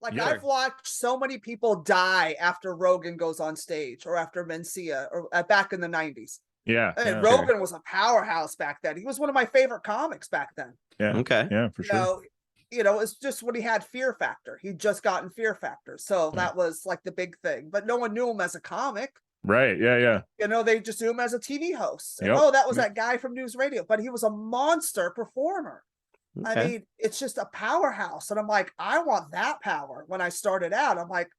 Like Yeah. I've watched so many people die after Rogan goes on stage or after Mencia or back in the 90s. Yeah. And yeah. Rogan was a powerhouse back then. He was one of my favorite comics back then. Yeah. Okay. Yeah, for sure. It's just when he had Fear Factor. He'd just gotten Fear Factor. So that was like the big thing. But no one knew him as a comic. Right. Yeah. Yeah. They just knew him as a TV host. And, Yep. that was that guy from News Radio. But he was a monster performer. Okay. I mean, it's just a powerhouse. And I'm like, I want that power. When I started out, I'm like,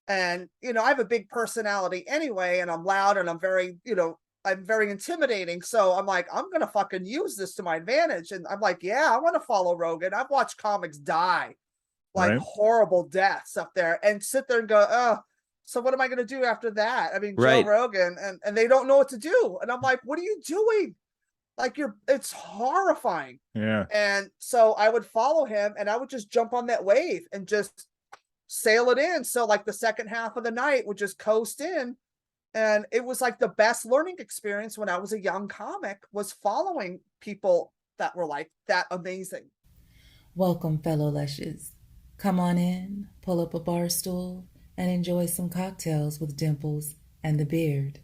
and, I have a big personality anyway, and I'm loud and I'm very intimidating. So I'm like, I'm going to fucking use this to my advantage. And I'm like, yeah, I want to follow Rogan. I've watched comics die, like horrible deaths up there, and sit there and go, oh, so what am I going to do after that? I mean, Joe Rogan, and they don't know what to do. And I'm like, what are you doing? Like it's horrifying. Yeah. And so I would follow him and I would just jump on that wave and just sail it in. So like the second half of the night would just coast in. And it was like the best learning experience when I was a young comic, was following people that were like that amazing. Welcome, fellow lushes. Come on in, pull up a bar stool, and enjoy some cocktails with Dimples and the Beard.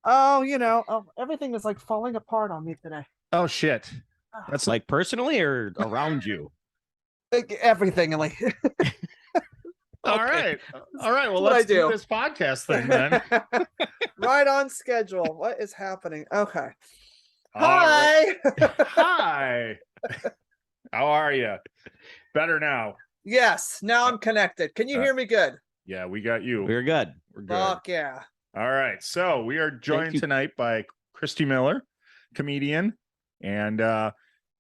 Oh, everything is like falling apart on me today. Oh shit. That's like personally or around you? Like everything. Like All right. Well, what let's I do. this podcast thing then. Right on schedule. What is happening? Okay. Hi. Hi. Hi. How are you? Better now. Yes. Now I'm connected. Can you hear me good? Yeah, we got you. We're good. We're good. Fuck yeah. All right. So we are joined tonight by Christy Miller, comedian. And I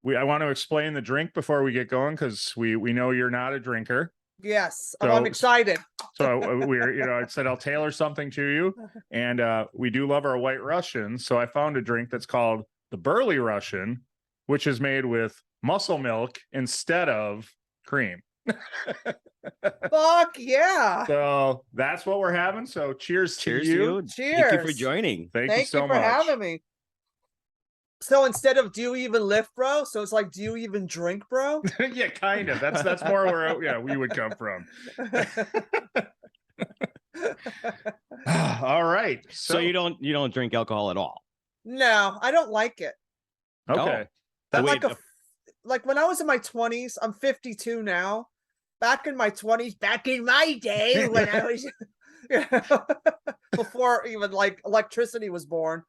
want to explain the drink before we get going, because we know you're not a drinker. Yes. So, I'm excited. So I said I'll tailor something to you. And we do love our White Russians. So I found a drink that's called the Burly Russian, which is made with muscle milk instead of cream. Fuck yeah. So that's what we're having. So cheers to you. Cheers. Thank you for joining. Thank you so for much. having me. So instead of do you even lift, bro? So it's like, do you even drink, bro? Yeah, kind of. That's more where we would come from. All right. So you don't drink alcohol at all? No, I don't like it. Okay. I'm like when I was in my 20s, I'm 52 now. Back in my 20s, back in my day when I was before even like electricity was born,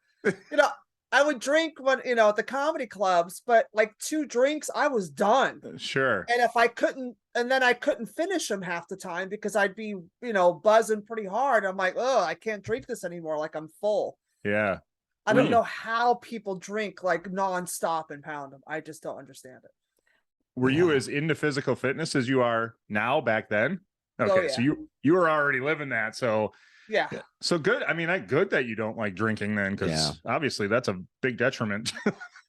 I would drink when, at the comedy clubs, but like 2 drinks, I was done. Sure. And if I couldn't, and then I couldn't finish them half the time because I'd be, buzzing pretty hard. I'm like, oh, I can't drink this anymore. Like I'm full. Yeah. I don't know how people drink like nonstop and pound them. I just don't understand it. Were you as into physical fitness as you are now back then? Okay. Oh, yeah. So you were already living that. So yeah. So good. I mean, good that you don't like drinking then, because obviously that's a big detriment.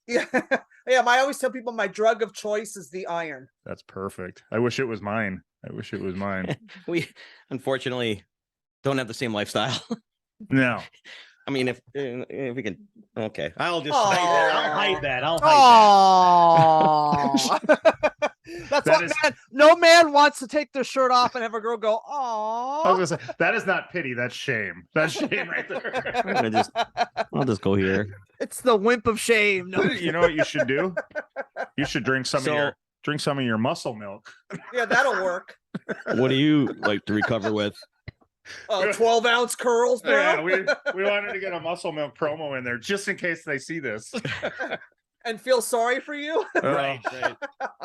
Yeah. Yeah. I always tell people my drug of choice is the iron. That's perfect. I wish it was mine. We unfortunately don't have the same lifestyle. No. I mean, if we can, okay, I'll just hide that. That's what man. No man wants to take their shirt off and have a girl go, "Oh." I was gonna say that is not pity. That's shame. That's shame right there. I'll just go here. It's the wimp of shame. No, you know what you should do? You should drink some of your muscle milk. Yeah, that'll work. What do you like to recover with? 12-ounce curls, bro. Yeah, we wanted to get a muscle milk promo in there just in case they see this. And feel sorry for you. Right.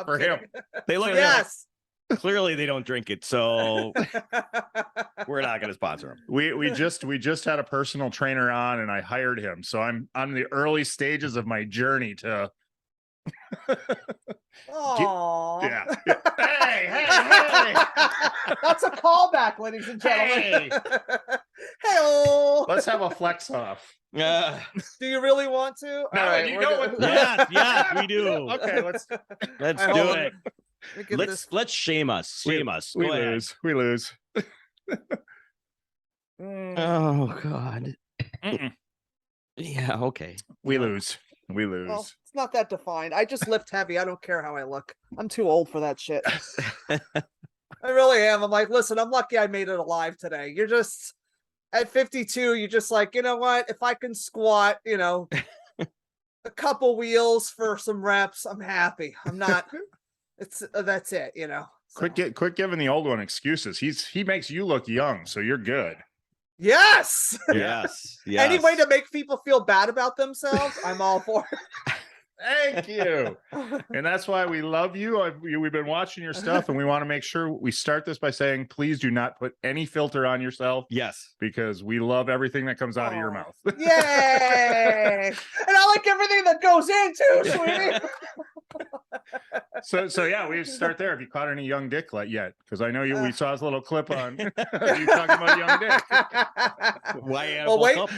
For him. They look yes. Clearly they don't drink it, so we're not going to sponsor them. We just had a personal trainer on, and I hired him, so I'm on the early stages of my journey to. Oh yeah. Hey. That's a callback, ladies and gentlemen. Hey. Let's have a flex off. Do you really want to? No, right, you know what? Yes, we do. Okay, let's do it. Let's shame us. We lose. All Oh God. Mm-mm. Yeah. Okay. We lose. We lose. Well, it's not that defined. I just lift heavy. I don't care how I look. I'm too old for that shit. I really am. I'm like, listen, I'm lucky I made it alive today. You're just at 52, you're just like, you know what? If I can squat, a couple wheels for some reps, I'm happy. I'm not, that's it, So. Quit giving the old one excuses. He makes you look young, so you're good. Yes. Yes. Any way to make people feel bad about themselves, I'm all for it. Thank you. And that's why we love you. We've been watching your stuff, and we want to make sure we start this by saying, please do not put any filter on yourself. Yes. Because we love everything that comes out of your mouth. Yay. And I like everything that goes in too, sweetie. So yeah, we start there. Have you caught any young dick yet? Because I know we saw his little clip on you talking about young dick. Why? Well, wait. Up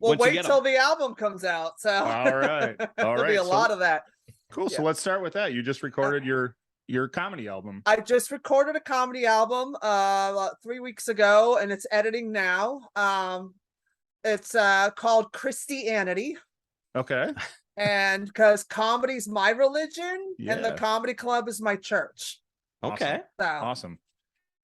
Well, wait till the album comes out. So all right. There'll be a lot of that. Cool. Yeah. So let's start with that. You just recorded your comedy album. I just recorded a comedy album 3 weeks ago, and it's editing now. It's called Christianity. Okay. And because comedy's my religion, and the comedy club is my church. Okay. So awesome.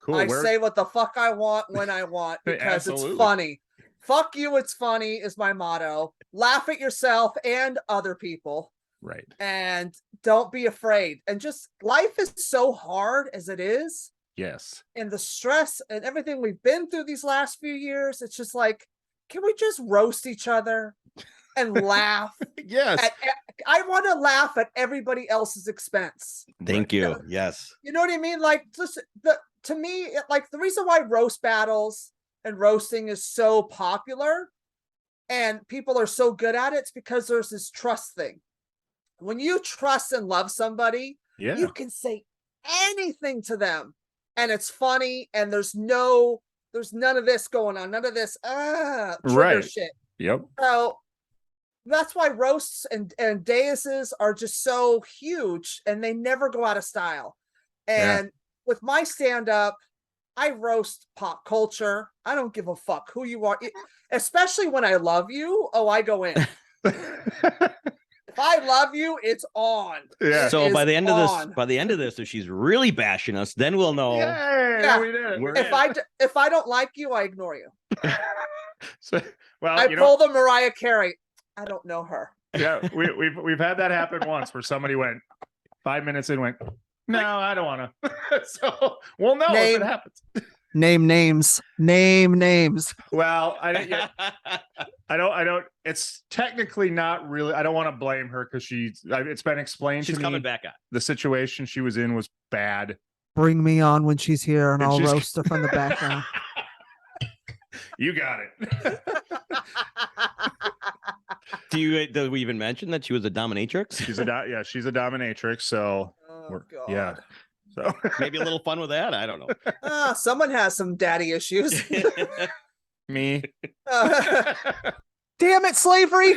Cool. I say what the fuck I want when I want because it's funny. Fuck you, it's funny is my motto. Laugh at yourself and other people. Right. And don't be afraid. And just life is so hard as it is. Yes. And the stress and everything we've been through these last few years, it's just like, can we just roast each other and laugh? Yes. I want to laugh at everybody else's expense. Thank you. Yes. You know what I mean? Like, just to me, like the reason why roast battles and roasting is so popular and people are so good at it, it's because there's this trust thing. When you trust and love somebody, you can say anything to them and it's funny and there's none of this going on, none of this trigger shit. Yep. So that's why roasts and daises are just so huge and they never go out of style. And with my stand-up, I roast pop culture. I don't give a fuck who you are, especially when I love you. Oh, I go in. If I love you, it's on. Yeah. So by the end of this, if she's really bashing us, then we'll know. Yeah, we did. If I don't like you, I ignore you. So, well, I pull the Mariah Carey. I don't know her. Yeah, we've had that happen once where somebody went 5 minutes in, went, no, I don't want to. So we'll know if it happens. Name names. Well, I don't. It's technically not really. I don't want to blame her because it's been explained to me. She's coming back on. The situation she was in was bad. Bring me on when she's here, and I'll roast her from the background. You got it. Do we even mention that she was a dominatrix? She's a dominatrix. So God. So maybe a little fun with that. I don't know. Someone has some daddy issues. Me. Damn it, slavery.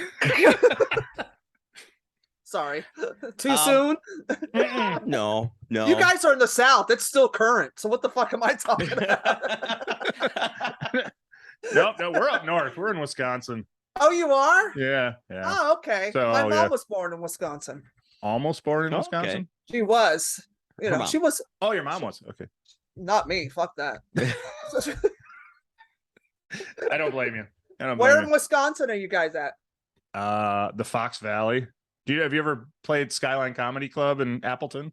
Sorry. Too soon? No. You guys are in the South. It's still current. So what the fuck am I talking about? No, we're up north. We're in Wisconsin. Oh, you are? Yeah. Oh, okay. So, my mom was born in Wisconsin. Almost born in Wisconsin? Okay. She was. She was. Oh, your mom was. Okay. Not me. Fuck that. I don't blame you. Where in Wisconsin are you guys at? The Fox Valley. Have you ever played Skyline Comedy Club in Appleton?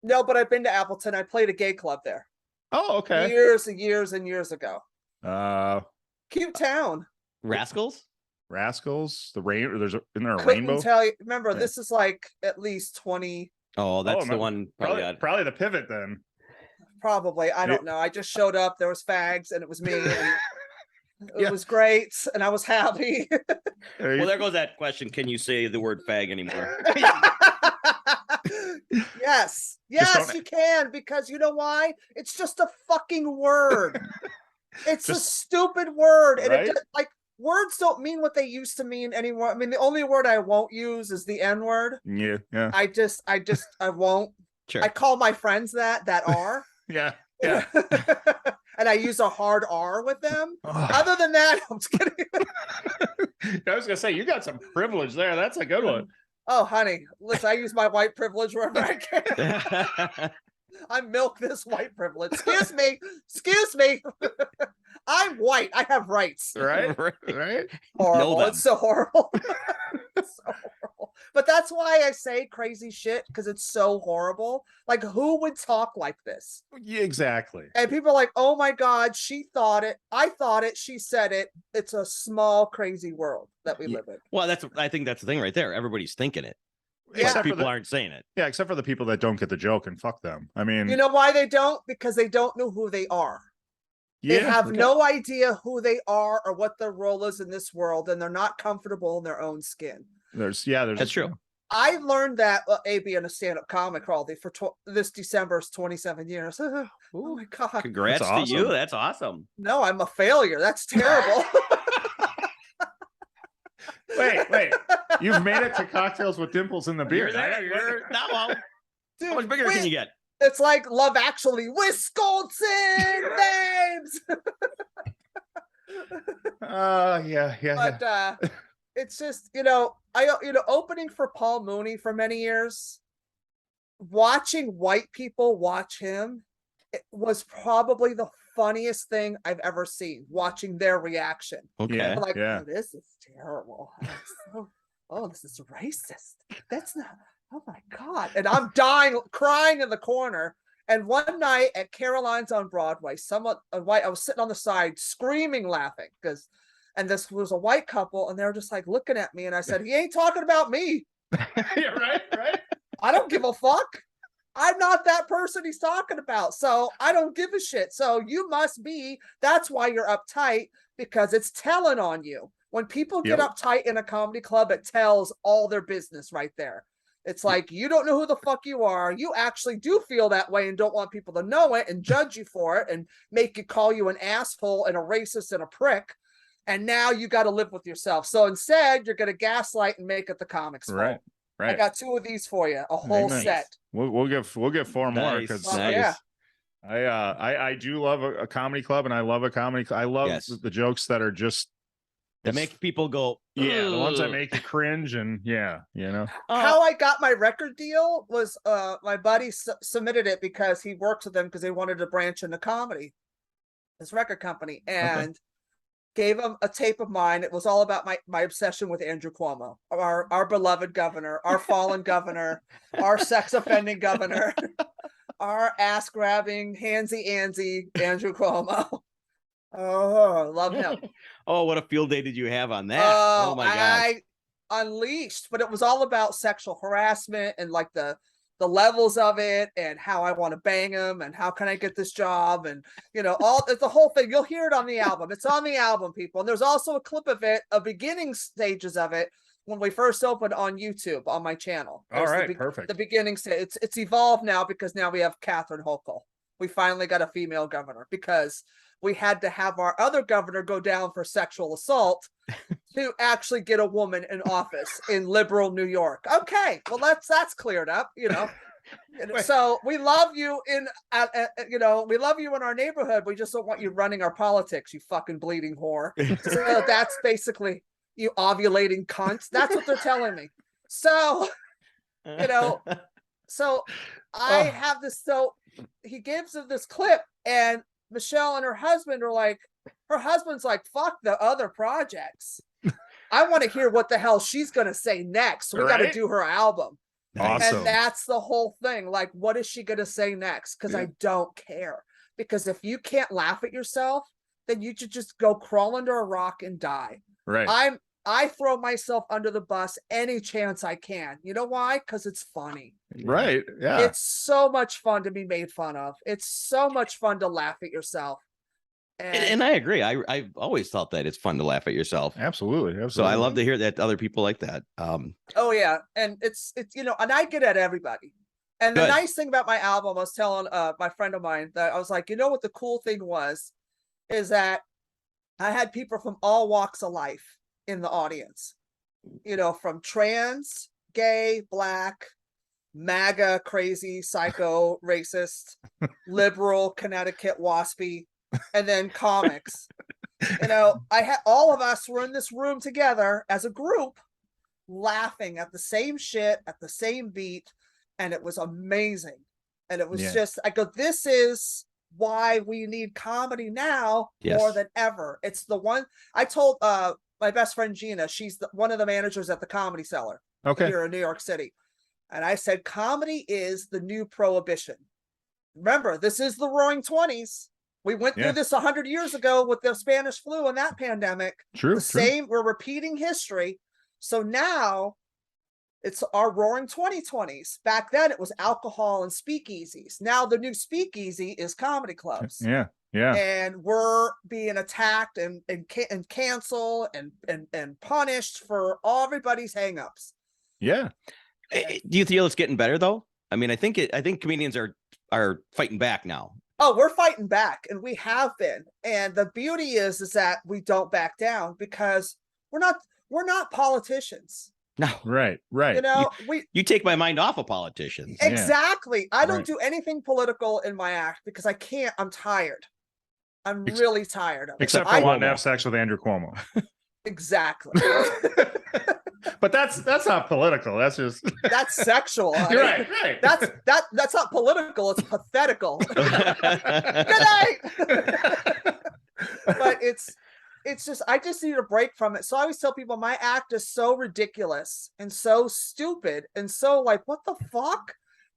No, but I've been to Appleton. I played a gay club there. Oh, okay. Years and years and years ago. Cute town. Rascals. The rain. Isn't there a Couldn't rainbow? Tell you. Remember, this is like at least 20. Oh, that's the one. Probably the pivot then. Probably. I don't know. I just showed up. There was fags, and it was me. And it was great, and I was happy. Well, there goes that question. Can you say the word fag anymore? Yes, you can, because you know why? It's just a fucking word. It's a stupid word, and it just, words don't mean what they used to mean anymore. I mean, the only word I won't use is the N word. Yeah. I won't. Sure. I call my friends that are. Yeah. and I use a hard R with them. Oh. Other than that, I'm just kidding. I was gonna say you got some privilege there. That's a good one. Oh, honey, listen, I use my white privilege wherever I can. I milk this white privilege. Excuse me. I'm white. I have rights. Right? Right? Horrible. them. It's so horrible. It's so horrible. But that's why I say crazy shit, because it's so horrible. Like, who would talk like this? Yeah, exactly. And people are like, oh my God, she thought it. I thought it. She said it. It's a small, crazy world that we live in. Well, I think that's the thing right there. Everybody's thinking it. Yeah. Except people aren't saying it. Yeah, except for the people that don't get the joke, and fuck them. I mean, You know why they don't? Because they don't know who they are. They have no idea who they are or what their role is in this world, and they're not comfortable in their own skin. There's That's true. I learned that being a stand-up comic, Crawley, for this December's 27 years. Oh my God. Congrats That's to awesome. you. That's awesome. No, I'm a failure. That's terrible. Wait. You've made it to Cocktails with Dimples in the Beard. Dude, How much bigger can you get? It's like Love Actually, Wisconsin names. Yeah. But it's just, opening for Paul Mooney for many years, watching white people watch him, it was probably the funniest thing I've ever seen, watching their reaction. Okay. Yeah. Like, oh, this is terrible. This is racist. That's not, oh my God. And I'm crying in the corner. And one night at Caroline's on Broadway, I was sitting on the side screaming, laughing, and this was a white couple, and they were just like looking at me, and I said, he ain't talking about me. Yeah, right. I don't give a fuck. I'm not that person he's talking about. So I don't give a shit. So you must be, that's why you're uptight, because it's telling on you. When people get uptight in a comedy club, it tells all their business right there. It's like, you don't know who the fuck you are. You actually do feel that way and don't want people to know it and judge you for it and make you call you an asshole and a racist and a prick. And now you got to live with yourself. So instead, you're going to gaslight and make it the comics fault. Right. I got 2 of these for you, a whole set. We'll get 4 more, because yeah. I do love a comedy club, and I love a comedy. I love the jokes that are just that make people go. Yeah, the ones that make you cringe, and How I got my record deal was my buddy submitted it because he works with them because they wanted to branch into comedy, this record company, and gave him a tape of mine. It was all about my obsession with Andrew Cuomo, our beloved governor, our fallen governor, our sex offending governor, our ass grabbing handsy Andsy Andrew Cuomo. Oh, love him. Oh, what a field day did you have on that? Oh my God. I unleashed, but it was all about sexual harassment and like the levels of it and how I want to bang him and how can I get this job and it's the whole thing. You'll hear it on the album. It's on the album, people. And there's also a clip of it, beginning stages of it when we first opened on YouTube on my channel. All right, perfect. The beginning stage. It's evolved now because now we have Catherine Hochul. We finally got a female governor because we had to have our other governor go down for sexual assault to actually get a woman in office in liberal New York. Okay, well that's cleared up, So we love you we love you in our neighborhood. We just don't want you running our politics, you fucking bleeding whore. So that's basically you ovulating cunt. That's what they're telling me. So, so I have this. So he gives her this clip, and Michelle and her husband are like, her husband's like, fuck the other projects. I want to hear what the hell she's going to say next. So we got to do her album. Awesome. And that's the whole thing. Like, what is she going to say next? Because I don't care. Because if you can't laugh at yourself, then you should just go crawl under a rock and die. Right. I throw myself under the bus any chance I can. You know why? Because it's funny. Right. Yeah. It's so much fun to be made fun of. It's so much fun to laugh at yourself. And I agree. I've always thought that it's fun to laugh at yourself. Absolutely. So I love to hear that other people like that. Oh yeah. And it's and I get at everybody. And the nice thing about my album, I was telling my friend of mine that I was like, what the cool thing was, is that I had people from all walks of life in the audience, from trans, gay, black, MAGA, crazy, psycho, racist, liberal, Connecticut, waspy, and then comics. You know, all of us were in this room together as a group, laughing at the same shit at the same beat, and it was amazing. And it was just, I go, this is why we need comedy now more than ever. It's the one I told my best friend Gina, she's one of the managers at the Comedy Cellar here in New York City. And I said, comedy is the new prohibition. Remember, this is the roaring 20s. We went through this 100 years ago with the Spanish flu and that pandemic. Same, we're repeating history. So now it's our roaring 2020s. Back then it was alcohol and speakeasies. Now the new speakeasy is comedy clubs. Yeah. And we're being attacked and canceled and punished for everybody's hangups. Yeah. Do you feel it's getting better though? I mean, I think comedians are fighting back now. Oh, we're fighting back, and we have been. And the beauty is that we don't back down because we're not politicians. No, right. You know, you take my mind off of politicians. Exactly. I don't do anything political in my act because I can't. I'm tired. I'm really tired of it. Except for wanting to have sex with Andrew Cuomo. Exactly. But that's not political. That's just that's sexual. You're right. That's not political. It's pathetical. Good night. But it's just, I just need a break from it. So I always tell people my act is so ridiculous and so stupid and so like, what the fuck?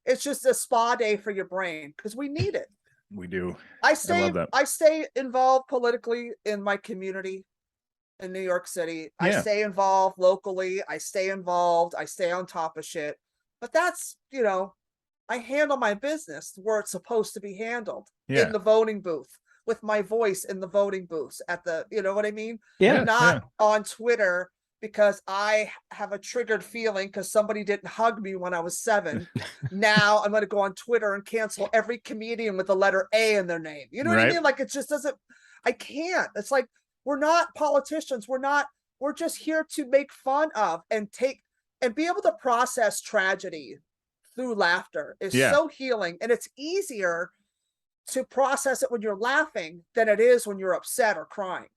It's just a spa day for your brain because we need it. We do. I stay involved politically in my community in New York City. I stay involved locally. I stay involved. I stay on top of shit. But that's, you know, I handle my business where it's supposed to be handled in the voting booth with my voice in the voting booths at the, you know what I mean? Not on Twitter because I have a triggered feeling because somebody didn't hug me when I was 7. Now I'm going to go on Twitter and cancel every comedian with the letter A in their name. You know what I mean? Like it just doesn't, I can't. It's like, we're not politicians. We're just here to make fun of and be able to process tragedy through laughter is so healing. And it's easier to process it when you're laughing than it is when you're upset or crying.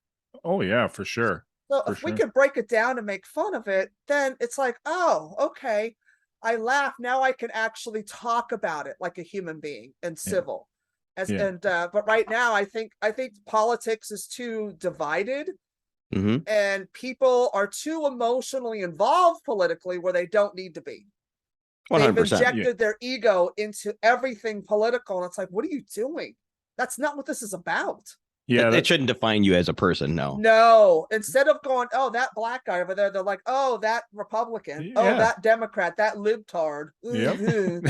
Oh yeah, for sure. So if we can break it down and make fun of it, then it's like, oh, okay, I laugh. Now I can actually talk about it like a human being and civil. But right now I think politics is too divided and people are too emotionally involved politically where they don't need to be. 100%. They've injected their ego into everything political. And it's like, what are you doing? That's not what this is about. Yeah. It shouldn't define you as a person. No. Instead of going, oh, that black guy over there, they're like, oh, that Republican. Oh, that Democrat, that libtard. Whoever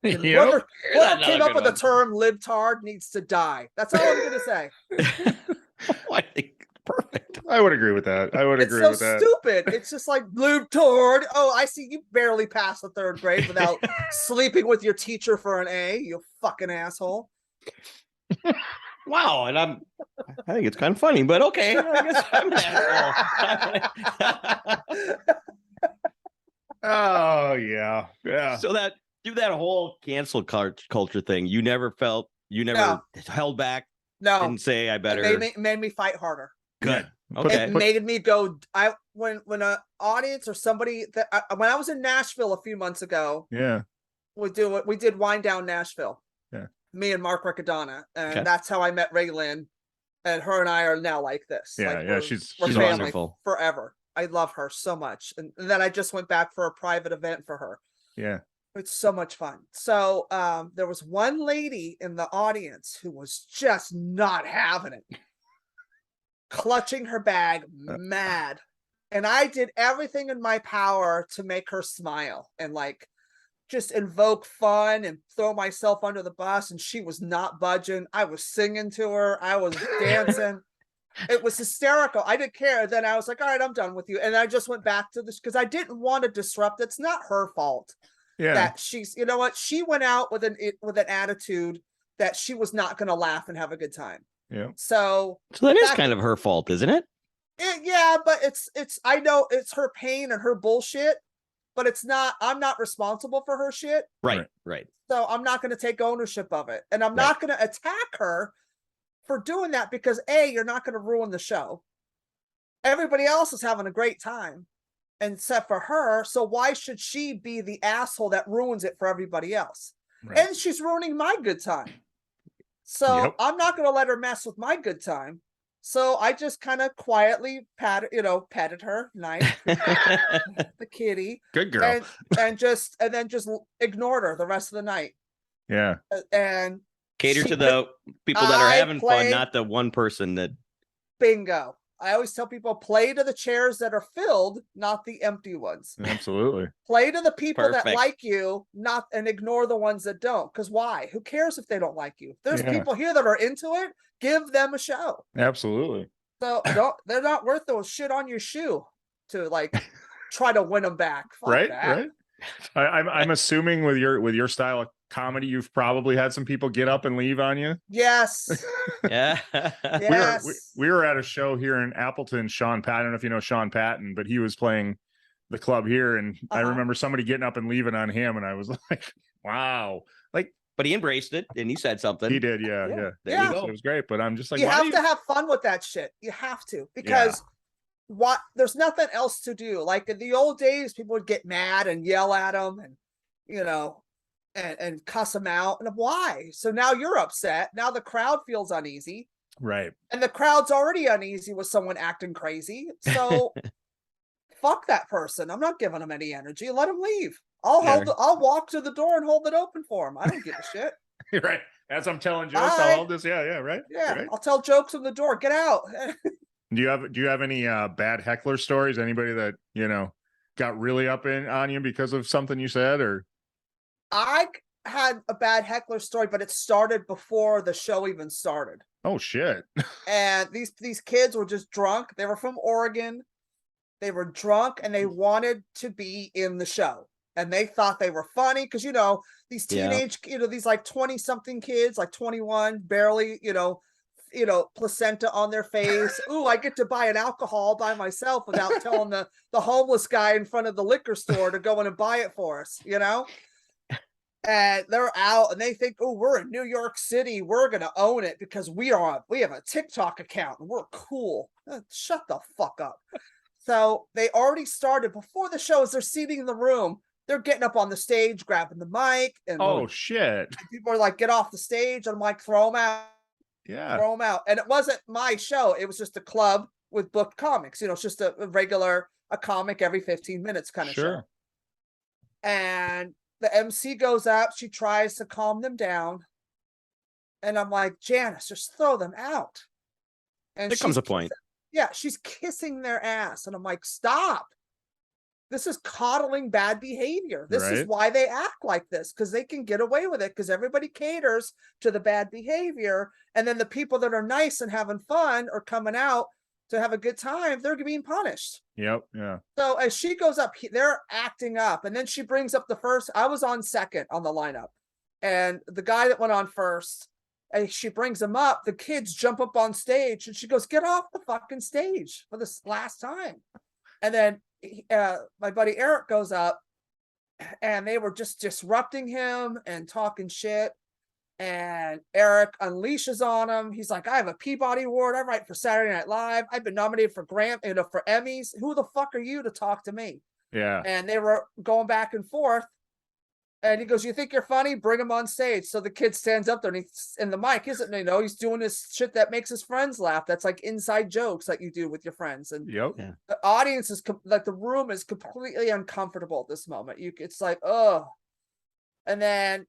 came up with the term libtard needs to die. That's all I'm going to say. I think perfect. I would agree with that. It's so stupid. It's just like libtard. Oh, I see you barely passed the 3rd grade without sleeping with your teacher for an A, you fucking asshole. Wow, and I think it's kind of funny, but okay. I guess I'm an asshole. Oh yeah. So do that whole cancel culture thing. You never held back. No. Didn't say I better. It made me fight harder. Good. Okay. It made me go. When an audience or somebody when I was in Nashville a few months ago. We did Wind Down Nashville. Yeah. Me and Mark Riccadonna, and that's how I met Ray Lynn, and her and I are now like this. Yeah, she's wonderful forever. I love her so much, and then I just went back for a private event for her. Yeah. It's so much fun. So there was one lady in the audience who was just not having it, clutching her bag, mad. And I did everything in my power to make her smile and like just invoke fun and throw myself under the bus. And she was not budging. I was singing to her. I was dancing. It was hysterical. I didn't care. Then I was like, all right, I'm done with you. And I just went back to this because I didn't want to disrupt. It's not her fault. That she's, you know what? She went out with an attitude that she was not going to laugh and have a good time. Yeah. So that is kind of her fault, isn't it? Yeah, but it's, I know it's her pain and her bullshit, but it's not, I'm not responsible for her shit. Right. So I'm not going to take ownership of it. And I'm not going to attack her for doing that because A, you're not going to ruin the show. Everybody else is having a great time, except for her. So why should she be the asshole that ruins it for everybody else? Right. And she's ruining my good time. So Yep. I'm not going to let her mess with my good time. So I just kind of quietly petted her, nice, the kitty, Good girl. and then just ignored her the rest of the night. Yeah. And Cater she to the people that are I having fun, played- not the one person that. bingo. I always tell people play to the chairs that are filled, not the empty ones. Absolutely. Play to the people that Perfect. like you, and ignore the ones that don't. Because why? Who cares if they don't like you? There's Yeah. people here that are into it. Give them a show. Absolutely. So they're not worth those shit on your shoe to like try to win them back. Fuck Right. that. Right. I'm assuming with your style of comedy, you've probably had some people get up and leave on you. Yes. Yeah. Yes. We were at a show here in Appleton. Sean Patton, I don't know if you know Sean Patton, but he was playing the club here, and I remember somebody getting up and leaving on him, and I was like, "Wow!" Like, But he embraced it and he said something. he did, yeah. There Yeah. you go. It was great, but I'm just like, You why have do to have fun with that shit. You have to, because there's nothing else to do. Like in the old days, people would get mad and yell at them and, and cuss them out. And why? So now you're upset. Now the crowd feels uneasy, Right. and the crowd's already uneasy with someone acting crazy. So fuck that person. I'm not giving them any energy. Let them leave. I'll walk to the door and hold it open for them. I don't give a shit. Right. As I'm telling jokes, Bye. I'll hold this. Yeah. Right. Yeah, Right. I'll tell jokes on the door. Get out. Do you have any bad heckler stories? Anybody that got really up on you because of something you said? Or I had a bad heckler story, but it started before the show even started. oh shit. And these kids were just drunk. They were from Oregon. They were drunk and they wanted to be in the show. And they thought they were funny because these teenage, these like 20 something kids, like 21, barely, placenta on their face. Ooh, I get to buy an alcohol by myself without telling the homeless guy in front of the liquor store to go in and buy it for us, And they're out and they think, oh, we're in New York City. We're going to own it because we have a TikTok account and we're cool. Shut the fuck up. So they already started before the show. As they're seating in the room, they're getting up on the stage, grabbing the mic. And Oh shit. people are like, get off the stage. And I'm like, throw them out. Yeah. Throw them out. And it wasn't my show. It was just a club with booked comics. It's just a regular, a comic every 15 minutes kind of show. And the MC goes up. She tries to calm them down. And I'm like, Janice, just throw them out. And There comes a point. Yeah, she's kissing their ass. And I'm like, stop. This is coddling bad behavior. This is why they act like this, because they can get away with it, because everybody caters to the bad behavior. And then the people that are nice and having fun or coming out to have a good time, they're being punished. Yep. Yeah. So as she goes up, they're acting up. And then she brings up I was on second on the lineup. And the guy that went on first, and she brings him up, the kids jump up on stage and she goes, get off the fucking stage for this last time. And then my buddy Eric goes up and they were just disrupting him and talking shit. And Eric unleashes on him. He's like, I have a Peabody Award. I write for Saturday Night Live. I've been nominated for for Emmys. Who the fuck are you to talk to me? Yeah. And they were going back and forth. And he goes, you think you're funny? Bring him on stage. So the kid stands up there and he's in the mic, isn't he? He's doing this shit that makes his friends laugh. That's like inside jokes that you do with your friends. And the audience is like, the room is completely uncomfortable at this moment. It's like, oh, and then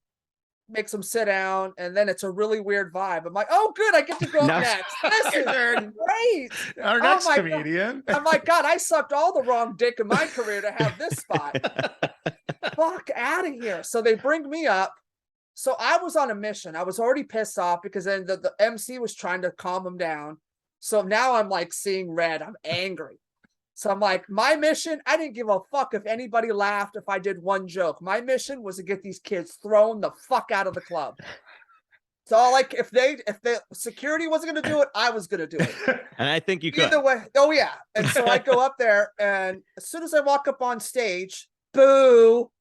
makes them sit down. And then it's a really weird vibe. I'm like, oh, good. I get to go up next. This is great. Our next comedian. I'm like, God, I sucked all the wrong dick in my career to have this spot. Fuck out of here. So they bring me up. So I was on a mission. I was already pissed off because then the MC was trying to calm him down. So now I'm like seeing red. I'm angry. So I'm like, my mission, I didn't give a fuck if anybody laughed if I did one joke. My mission was to get these kids thrown the fuck out of the club. So like if the security wasn't going to do it, I was going to do it. And I think you could. Either way. Oh yeah. And so I go up there and as soon as I walk up on stage, boo.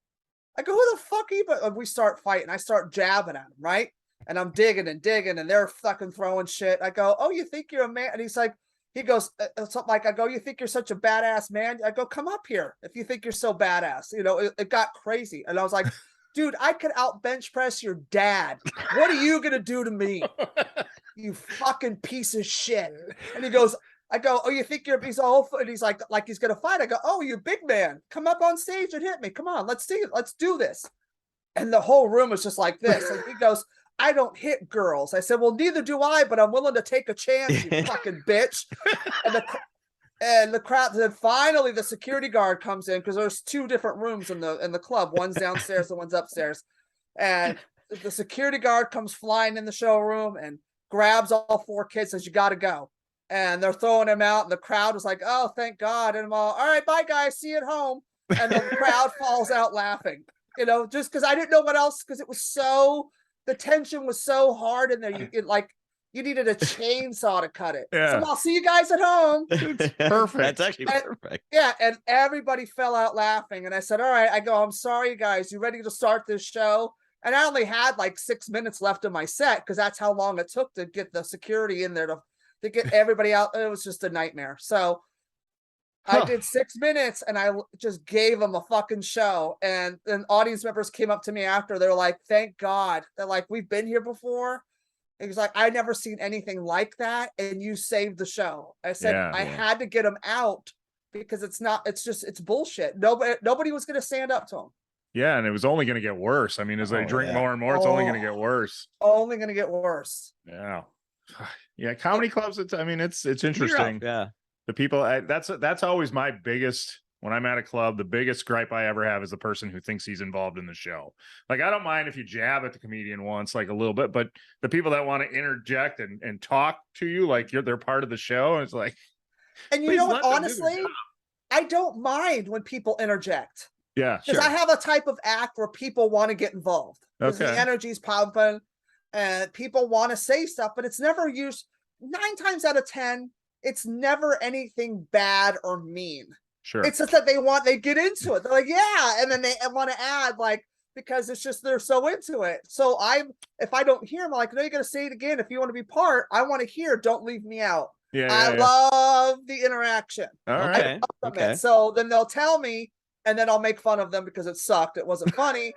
I go, who the fuck are you? But we start fighting. I start jabbing at him, right? and I'm digging and digging, and they're fucking throwing shit. I go, "Oh, you think you're a man?" And he's like, he goes, something like, I go, "You think you're such a badass man?" I go, "Come up here if you think you're so badass." You know, it got crazy, and I was like, "Dude, I could out bench press your dad. What are you gonna do to me, you fucking piece of shit?" And he goes, I go, "Oh, you think you're," he's all, and he's like he's gonna fight. I go, "Oh, you big man, come up on stage and hit me. Come on, let's see it. Let's do this." And the whole room was just like this. And he goes, "I don't hit girls." I said, "Well, neither do I, but I'm willing to take a chance, you fucking bitch." And the crowd, then finally the security guard comes in, because there's 2 different rooms in the club. One's downstairs and one's upstairs. And the security guard comes flying in the showroom and grabs all 4 kids, says, "You got to go." And they're throwing him out, and the crowd was like, "Oh, thank God." And I'm all right, bye guys, see you at home. And the crowd falls out laughing, you know, just because I didn't know what else, because it was so, the tension was so hard in there. You needed a chainsaw to cut it. Yeah. So I'll see you guys at home. It's perfect. That's actually perfect. Yeah, and everybody fell out laughing. And I said, "All right," I go, "I'm sorry, guys. You ready to start this show?" And I only had like 6 minutes left of my set, because that's how long it took to get the security in there to get everybody out. It was just a nightmare. So I did 6 minutes, and I just gave them a fucking show. And then audience members came up to me after. They're like, "Thank God." They're like, "We've been here before." He was like, "I never seen anything like that, and you saved the show." I said, I had to get them out, because it's bullshit. Nobody was going to stand up to him. Yeah, and it was only going to get worse. I mean, as they drink more and more, it's only going to get worse. Only going to get worse. Yeah. Yeah, comedy clubs, it's interesting. Yeah. The people, that's always my biggest, when I'm at a club, the biggest gripe I ever have is the person who thinks he's involved in the show. Like, I don't mind if you jab at the comedian once, like a little bit, but the people that want to interject and talk to you like they're part of the show, and it's like, and you know what, honestly, I don't mind when people interject. Yeah, because I have a type of act where people want to get involved, because the energy's pumping and people want to say stuff, but it's never used. 9 times out of 10, it's never anything bad or mean. Sure. It's just that they get into it. They're like, yeah. And then they want to add, like, because it's just, they're so into it. So if I don't hear them, I'm like, "No, you're going to say it again. If you want to be part, I want to hear, don't leave me out." I love the interaction. All right. Okay. So then they'll tell me, and then I'll make fun of them because it sucked. It wasn't funny.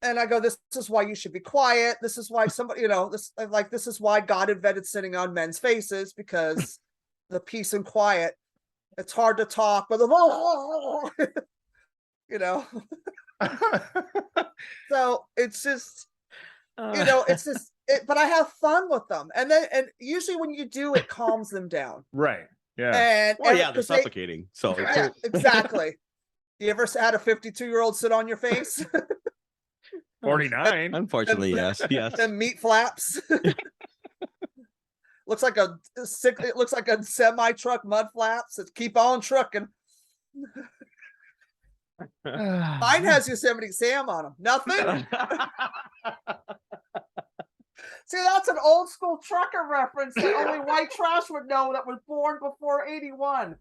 And I go, "This is why you should be quiet. This is why somebody, this is why God invented sitting on men's faces, because the peace and quiet. It's hard to talk, but so it's just, it's just, but I have fun with them. And usually when you do, it calms them down. Right. Yeah. And they're suffocating. So yeah, exactly. You ever had a 52-year-old sit on your face? 49. Unfortunately, yes. And meat flaps. Looks like it looks like a semi-truck mud flaps. It's keep on trucking. Mine has Yosemite Sam on them. Nothing. See, that's an old school trucker reference that only white trash would know, that was born before 81.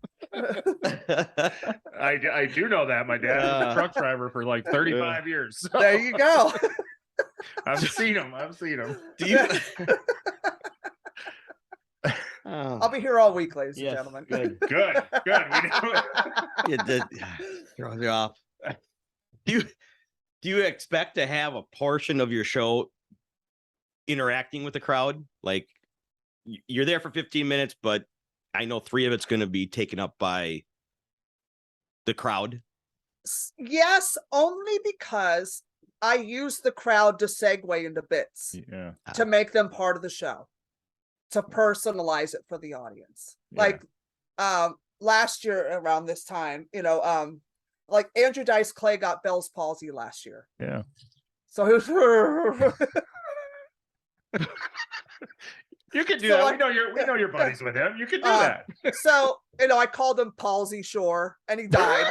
I do know that. My dad was a truck driver for like 35 years. So. There you go. I've seen him. Do you? I'll be here all week, ladies and gentlemen. Good. We do it. Throws you off. Do you expect to have a portion of your show interacting with the crowd? Like, you're there for 15 minutes, but I know 3 of it's going to be taken up by the crowd. Yes, only because I use the crowd to segue into bits, to make them part of the show, to personalize it for the audience. Like last year around this time, like Andrew Dice Clay got Bell's palsy last year. Yeah. So he was You can do that. We know you're buddies with him. You can do that. So, I called him Palsy Shore, and he died.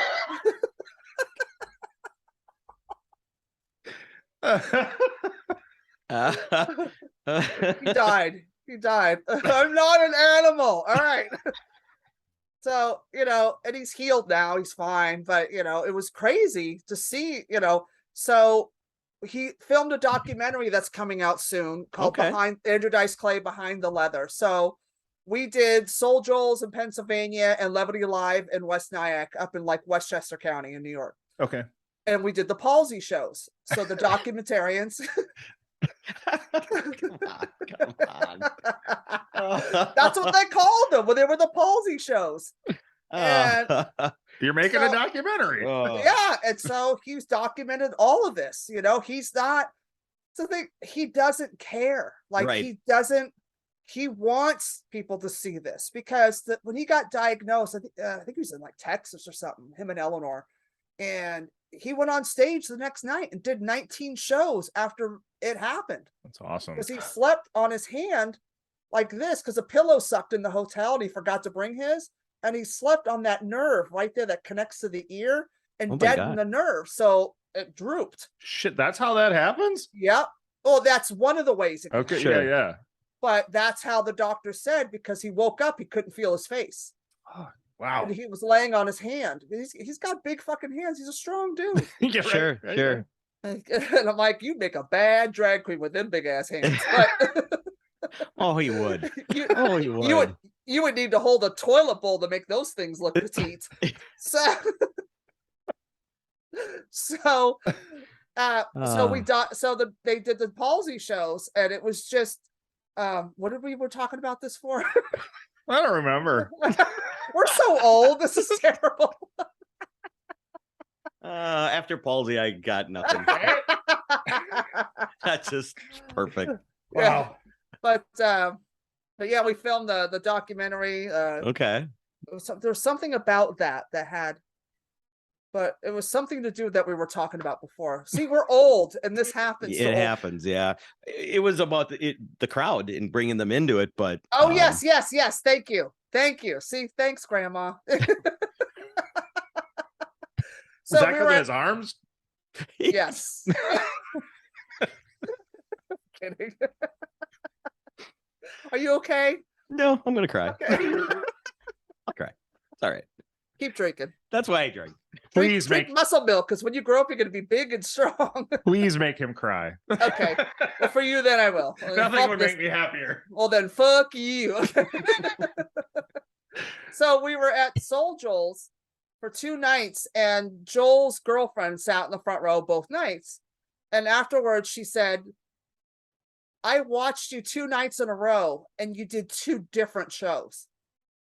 He died. I'm not an animal. All right. So, and he's healed now. He's fine. But, it was crazy to see, so he filmed a documentary that's coming out soon called Okay. Behind Andrew Dice Clay Behind the Leather. So we did Soul Joel's in Pennsylvania and Levity Live in West Nyack up in like Westchester County in New York. Okay. And we did the palsy shows. So the documentarians. Come on. That's what they called them when they were the palsy shows. And You're making a So- documentary. yeah, and so he's documented all of this. You know, he's not something, he doesn't care. Like Right. he wants people to see this because when he got diagnosed, I think he was in like Texas or something, him and Eleanor, and he went on stage the next night and did 19 shows after it happened That's awesome. because he slept on his hand like this because a pillow sucked in the hotel and he forgot to bring his, and he slept on that nerve right there that connects to the ear and Oh my deadened the nerve, so it drooped. Shit, that's how that happens? Yep. Oh, that's one of the ways. It can Okay, happen. Sure. yeah. But that's how the doctor said because he woke up, he couldn't feel his face. Wow. And he was laying on his hand. He's got big fucking hands. He's a strong dude. Yeah, right, Sure, right, sure. And I'm like, you make a bad drag queen with them big ass hands. But Oh, he would. you, Oh, he would. you would need to hold a toilet bowl to make those things look petite. So so they did the palsy shows, and it was just what did we were talking about this for? I don't remember. We're so old. This is terrible. After palsy, I got nothing. That's just perfect. Wow. But yeah, we filmed the documentary. Okay. There's something about that had, but it was something to do that we were talking about before. See, we're old, and this happens. It happens. Yeah. It was about the crowd and bringing them into it, but Oh yes. Thank you. See, thanks, Grandma. Is that we because were of at- his arms? Yes. Kidding. Are you okay? No, I'm gonna cry. Okay. I'll cry. It's all right. Keep drinking. That's why I drink. Please drink make muscle milk, because when you grow up, you're going to be big and strong. please make him cry. Okay. Well, for you, then I will. Nothing Fuck would this- make me happier. Well, then fuck you. So we were at Soul Joel's for 2 nights, and Joel's girlfriend sat in the front row both nights. And afterwards, she said, I watched you 2 nights in a row, and you did 2 different shows.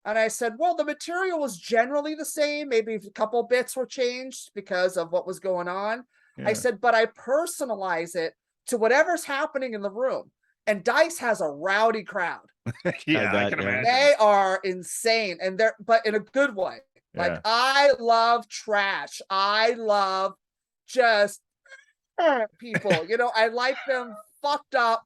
And I said, well, the material was generally the same. Maybe a couple bits were changed because of what was going on. Yeah. I said, but I personalize it to whatever's happening in the room. And Dice has a rowdy crowd. Yeah, I bet, can yeah. imagine. They are insane, and they're but in a good way. Like Yeah. I love trash. I love just people. You know, I like them fucked up,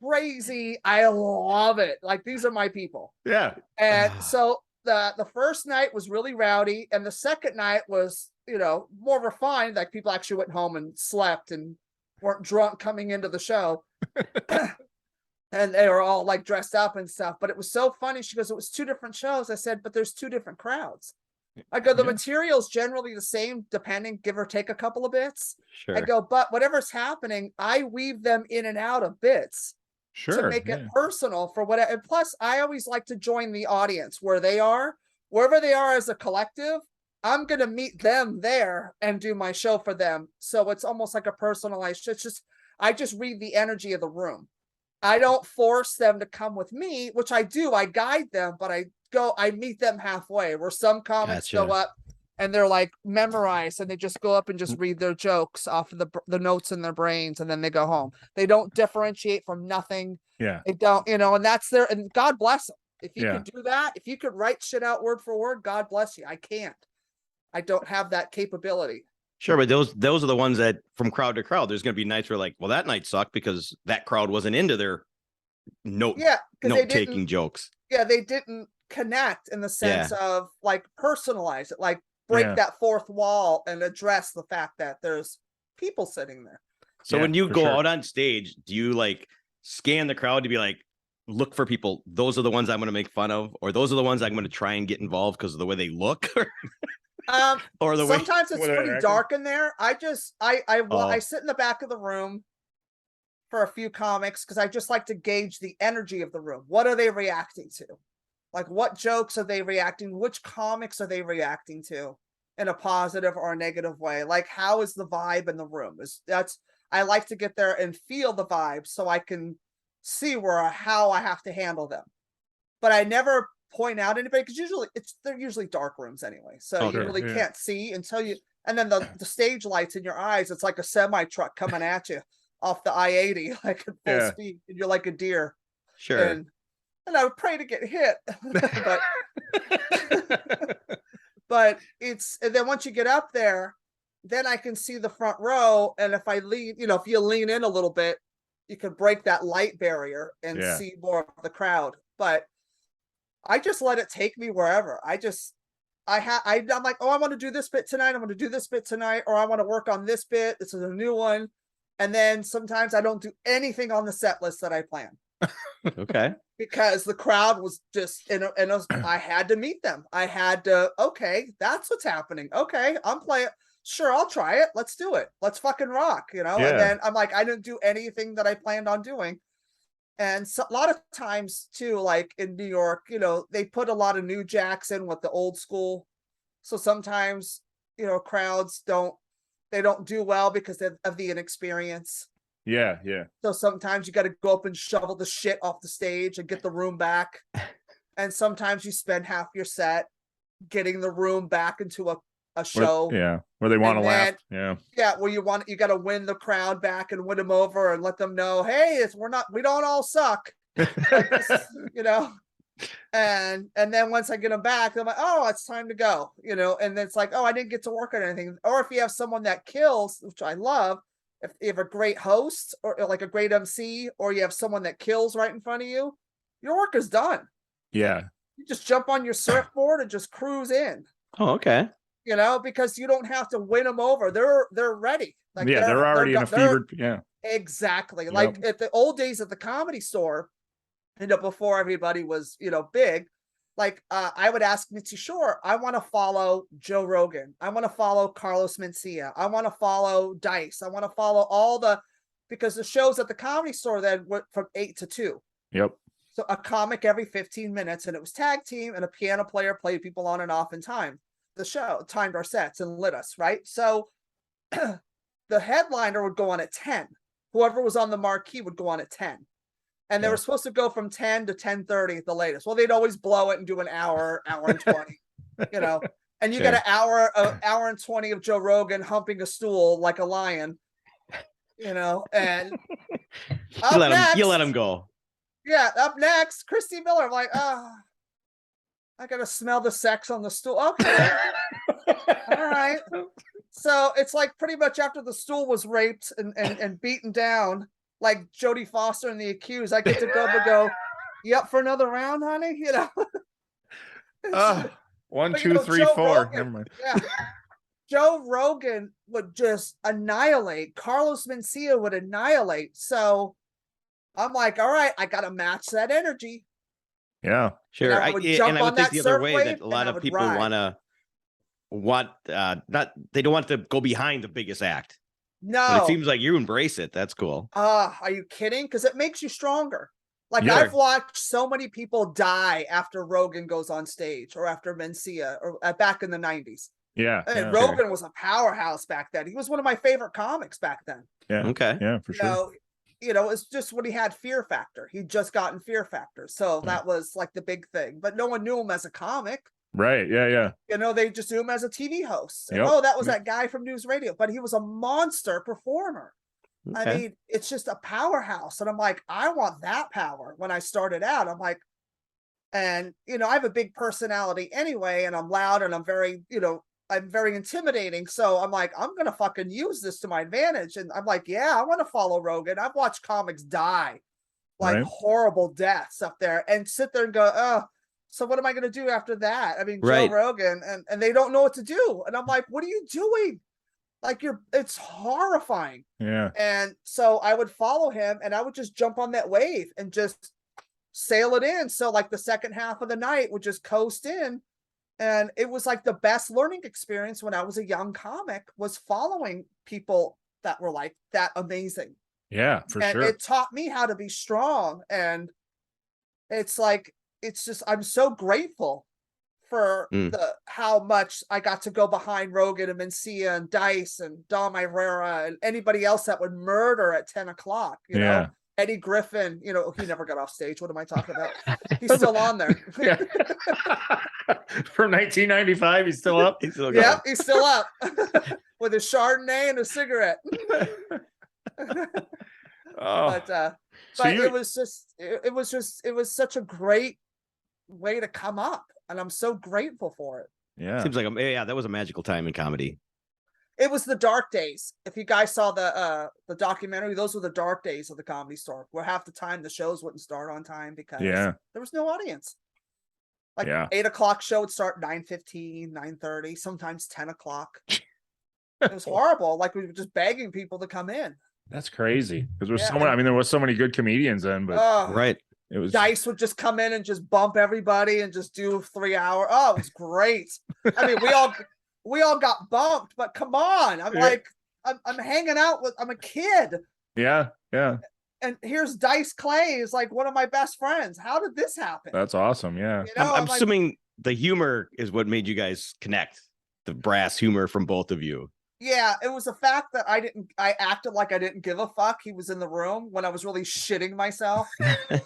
crazy. I love it. Like these are my people. Yeah. And so the first night was really rowdy, and the second night was, you know, more refined. Like people actually went home and slept and weren't drunk coming into the show. And they were all like dressed up and stuff. But it was so funny. She goes, it was 2 different shows. I said, but there's 2 different crowds. I go, the Yeah. material's generally the same, depending, give or take a couple of bits. Sure. I go, but whatever's happening, I weave them in and out of bits Sure. to make yeah. it personal for whatever. And plus, I always like to join the audience where they are, wherever they are as a collective. I'm going to meet them there and do my show for them. So it's almost like a personalized, it's just, I just read the energy of the room. I don't force them to come with me, which I do. I guide them, but I meet them halfway, where some comics go Gotcha. up and they're like memorized, and they just go up and just read their jokes off of the notes in their brains, and then they go home. They don't differentiate from nothing. Yeah. They don't, you know, and that's their, and God bless them. If you Yeah. could do that, if you could write shit out word for word, God bless you. I can't. I don't have that capability. Sure, but those are the ones that from crowd to crowd, there's going to be nights where like, well, that night sucked because that crowd wasn't into their note Yeah, because they taking didn't. jokes. Yeah, they didn't connect in the sense of like personalize it, like break Yeah. that fourth wall and address the fact that there's people sitting there. So Yeah, when you for go sure. out on stage, do you like scan the crowd to be like, look for people? Those are the ones I'm going to make fun of, or those are the ones I'm going to try and get involved because of the way they look. Or the way sometimes it's Whether pretty they're acting? dark in there. I Oh. sit in the back of the room for a few comics because I just like to gauge the energy of the room. What are they reacting to? Like, what jokes are they reacting? Which comics are they reacting to in a positive or a negative way? Like, how is the vibe in the room? I like to get there and feel the vibe so I can see how I have to handle them. But I never point out anybody because they're usually dark rooms anyway. So Oh, you sure, really yeah. can't see until you, and then the stage lights in your eyes, it's like a semi truck coming at you off the I-80, like at full Yeah. speed, and you're like a deer. sure. And I would pray to get hit. but and then once you get up there, then I can see the front row. And if I lean, if you lean in a little bit, you can break that light barrier and Yeah. see more of the crowd. But I just let it take me wherever. I'm like, oh, I want to do this bit tonight. I want to do this bit tonight, or I want to work on this bit. This is a new one. And then sometimes I don't do anything on the set list that I plan Okay. because the crowd was just I had to meet them. I had to, okay, that's what's happening. Okay, I'm playing. Sure, I'll try it. Let's do it. Let's fucking rock, Yeah. And then I'm like, I didn't do anything that I planned on doing. And so, a lot of times too, like in New York, they put a lot of new jacks in with the old school. So sometimes, crowds don't do well because of the inexperience. Yeah. Yeah. So sometimes you got to go up and shovel the shit off the stage and get the room back. And sometimes you spend half your set getting the room back into a show. Where they want to And laugh. then- Yeah. Where you got to win the crowd back and win them over and let them know, hey, we don't all suck. Like this, and then once I get them back, I'm like, oh, it's time to go, and then it's like, oh, I didn't get to work on anything. Or if you have someone that kills, which I love, if you have a great host or like a great MC, or you have someone that kills right in front of you, your work is done. Yeah. You just jump on your surfboard and just cruise in, Oh, okay. because you don't have to win them over. They're ready. Like they're already in a fevered. Yeah. Exactly. Yep. Like at the old days at the Comedy Store, before everybody was, big, like I would ask Mitzi Shore, I want to follow Joe Rogan. I want to follow Carlos Mencia. I want to follow Dice. I want to follow because the shows at the Comedy Store then went from 8 to 2. Yep. So a comic every 15 minutes, and it was tag team, and a piano player played people on and off in time. The show timed our sets and lit us, right? So the headliner would go on at 10. Whoever was on the marquee would go on at 10. And they were supposed to go from 10 to 10:30 at the latest. Well, they'd always blow it and do an hour and 20, and you got an hour and 20 of Joe Rogan humping a stool like a lion, and You let him go. Yeah, up next, Christy Miller. I'm like, I gotta smell the sex on the stool. Okay. All right. So it's like pretty much after the stool was raped and beaten down, like Jodie Foster and The Accused, I get to go, you up for another round, honey? 1, But, 2, 3, Joe 4. Rogan, Never mind. yeah. Joe Rogan would just annihilate. Carlos Mencia would annihilate. So I'm like, all right, I got to match that energy. Yeah. Sure. And I would jump and I on would think that the other surf way wave, that a and lot I of would people ride. they don't want to go behind the biggest act. No. But it seems like you embrace it. That's cool. Are you kidding? Because it makes you stronger. Like Yeah. I've watched so many people die after Rogan goes on stage, or after Mencia, or back in the 90s. Yeah. And Yeah. Rogan was a powerhouse back then. He was one of my favorite comics back then. Yeah. Okay. Yeah, for sure. It's just when he had Fear Factor. He'd just gotten Fear Factor. So that was like the big thing. But no one knew him as a comic. Right. Yeah. Yeah. They just knew him as a TV host. And, Yep. oh, that was that guy from News Radio. But he was a monster performer. Okay. I mean, it's just a powerhouse. And I'm like, I want that power. When I started out, I'm like, and, I have a big personality anyway, and I'm loud, and I'm very intimidating. So I'm like, I'm going to fucking use this to my advantage. And I'm like, yeah, I want to follow Rogan. I've watched comics die, like Right. horrible deaths up there, and sit there and go, oh, so what am I going to do after that? I mean, Right. Joe Rogan, and they don't know what to do. And I'm like, what are you doing? Like it's horrifying. Yeah. And so I would follow him, and I would just jump on that wave and just sail it in. So like the second half of the night would just coast in. And it was like the best learning experience when I was a young comic, was following people that were like that amazing. Yeah, for And sure. it taught me how to be strong. And it's like, it's just, I'm so grateful for how much I got to go behind Rogan and Mencia and Dice and Dom Irera and anybody else that would murder at 10 o'clock, you know? Eddie Griffin, you know, he never got off stage. What am I talking about? He's still on there. Yeah. From 1995, he's still up. He's still going. Yeah, he's still up with his Chardonnay and a cigarette. But it was such a great way to come up, and I'm so grateful for it. Yeah. Seems like that was a magical time in comedy. It was the dark days. If you guys saw the documentary, those were the dark days of the Comedy Store, where half the time the shows wouldn't start on time because there was no audience. Like 8 o'clock show would start 9:15, 9:30, sometimes 10 o'clock. It was horrible. Like, we were just begging people to come in. That's crazy. Because there's so many, I mean, there was so many good comedians then, but right. It was Dice would just come in and just bump everybody and just do 3 hour. Oh, it was great. I mean, we all got bumped, but come on. I'm like, I'm hanging out with, I'm a kid. Yeah. And here's Dice Clay is like one of my best friends. How did this happen? That's awesome. Yeah. You know, I'm assuming the humor is what made you guys connect. The brass humor from both of you. Yeah, it was the fact that I acted like I didn't give a fuck. He was in the room when I was really shitting myself. I'm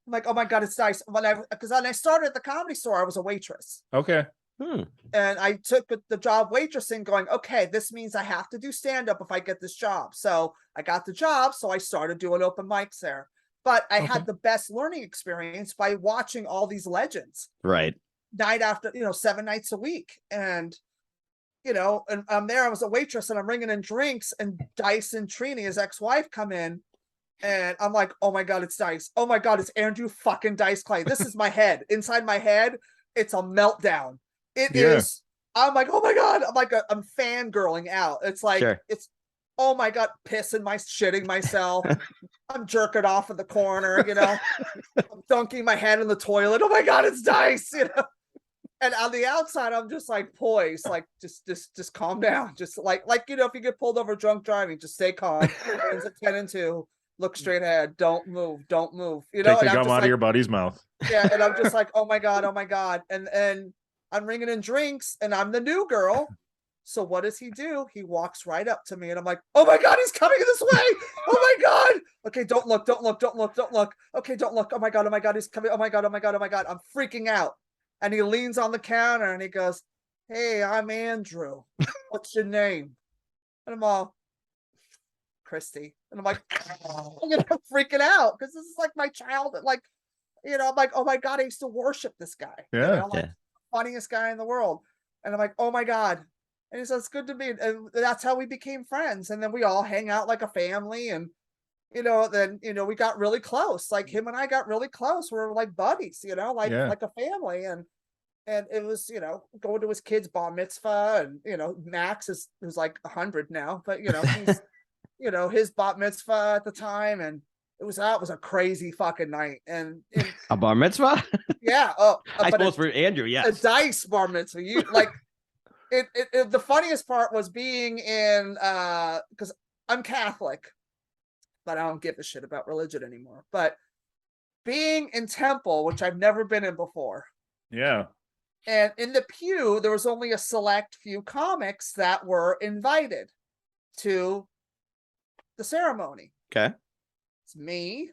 like, oh my God, it's Dice. Because when I started at the Comedy Store, I was a waitress. Okay. And I took the job waitressing, going, okay, this means I have to do stand-up if I get this job. So I got the job, so I started doing open mics there. But I had the best learning experience by watching all these legends. Right. Night after, 7 nights a week. And, and I'm there, I was a waitress, and I'm ringing in drinks, and Dice and Trini, his ex-wife, come in. And I'm like, oh my God, it's Dice. Oh my God, it's Andrew fucking Dice Clay. This is my head. Inside my head, it's a meltdown. It is. I'm like, oh my God. I'm fangirling out. It's like, it's, oh my God, shitting myself. I'm jerking off in the corner, I'm dunking my head in the toilet. Oh my God, it's Dice, And on the outside, I'm just like poised, like just calm down. Just like, if you get pulled over drunk driving, just stay calm. Hands at 10 and 2. Look straight ahead. Don't move. Take the gum out of your buddy's mouth. Yeah, and I'm just like, oh my God. And I'm ringing in drinks, and I'm the new girl. So what does he do? He walks right up to me, and I'm like, oh my God, he's coming this way. Oh my God. Okay, don't look. Okay, don't look. Oh my God, he's coming. Oh my God. I'm freaking out. And he leans on the counter and he goes, hey, I'm Andrew. What's your name? And I'm all, Christy. And I'm like, I'm freaking out because this is like my childhood. Like, I'm like, oh my God, I used to worship this guy. Funniest guy in the world. And I'm like, oh my God. And he says, it's good to meet. And that's how we became friends. And then we all hang out like a family. And, then, we got really close. Like, him and I got really close. We're like buddies, like a family. And it was, going to his kid's bar mitzvah. And, Max who's like 100 now, but, he's, his bat mitzvah at the time. And it was a crazy fucking night. And a bar mitzvah? Yeah. I suppose for Andrew, yes. A Dice bar mitzvah. You like it the funniest part was being in because I'm Catholic, but I don't give a shit about religion anymore. But being in temple, which I've never been in before. Yeah. And in the pew, there was only a select few comics that were invited to the ceremony. Okay. It's me,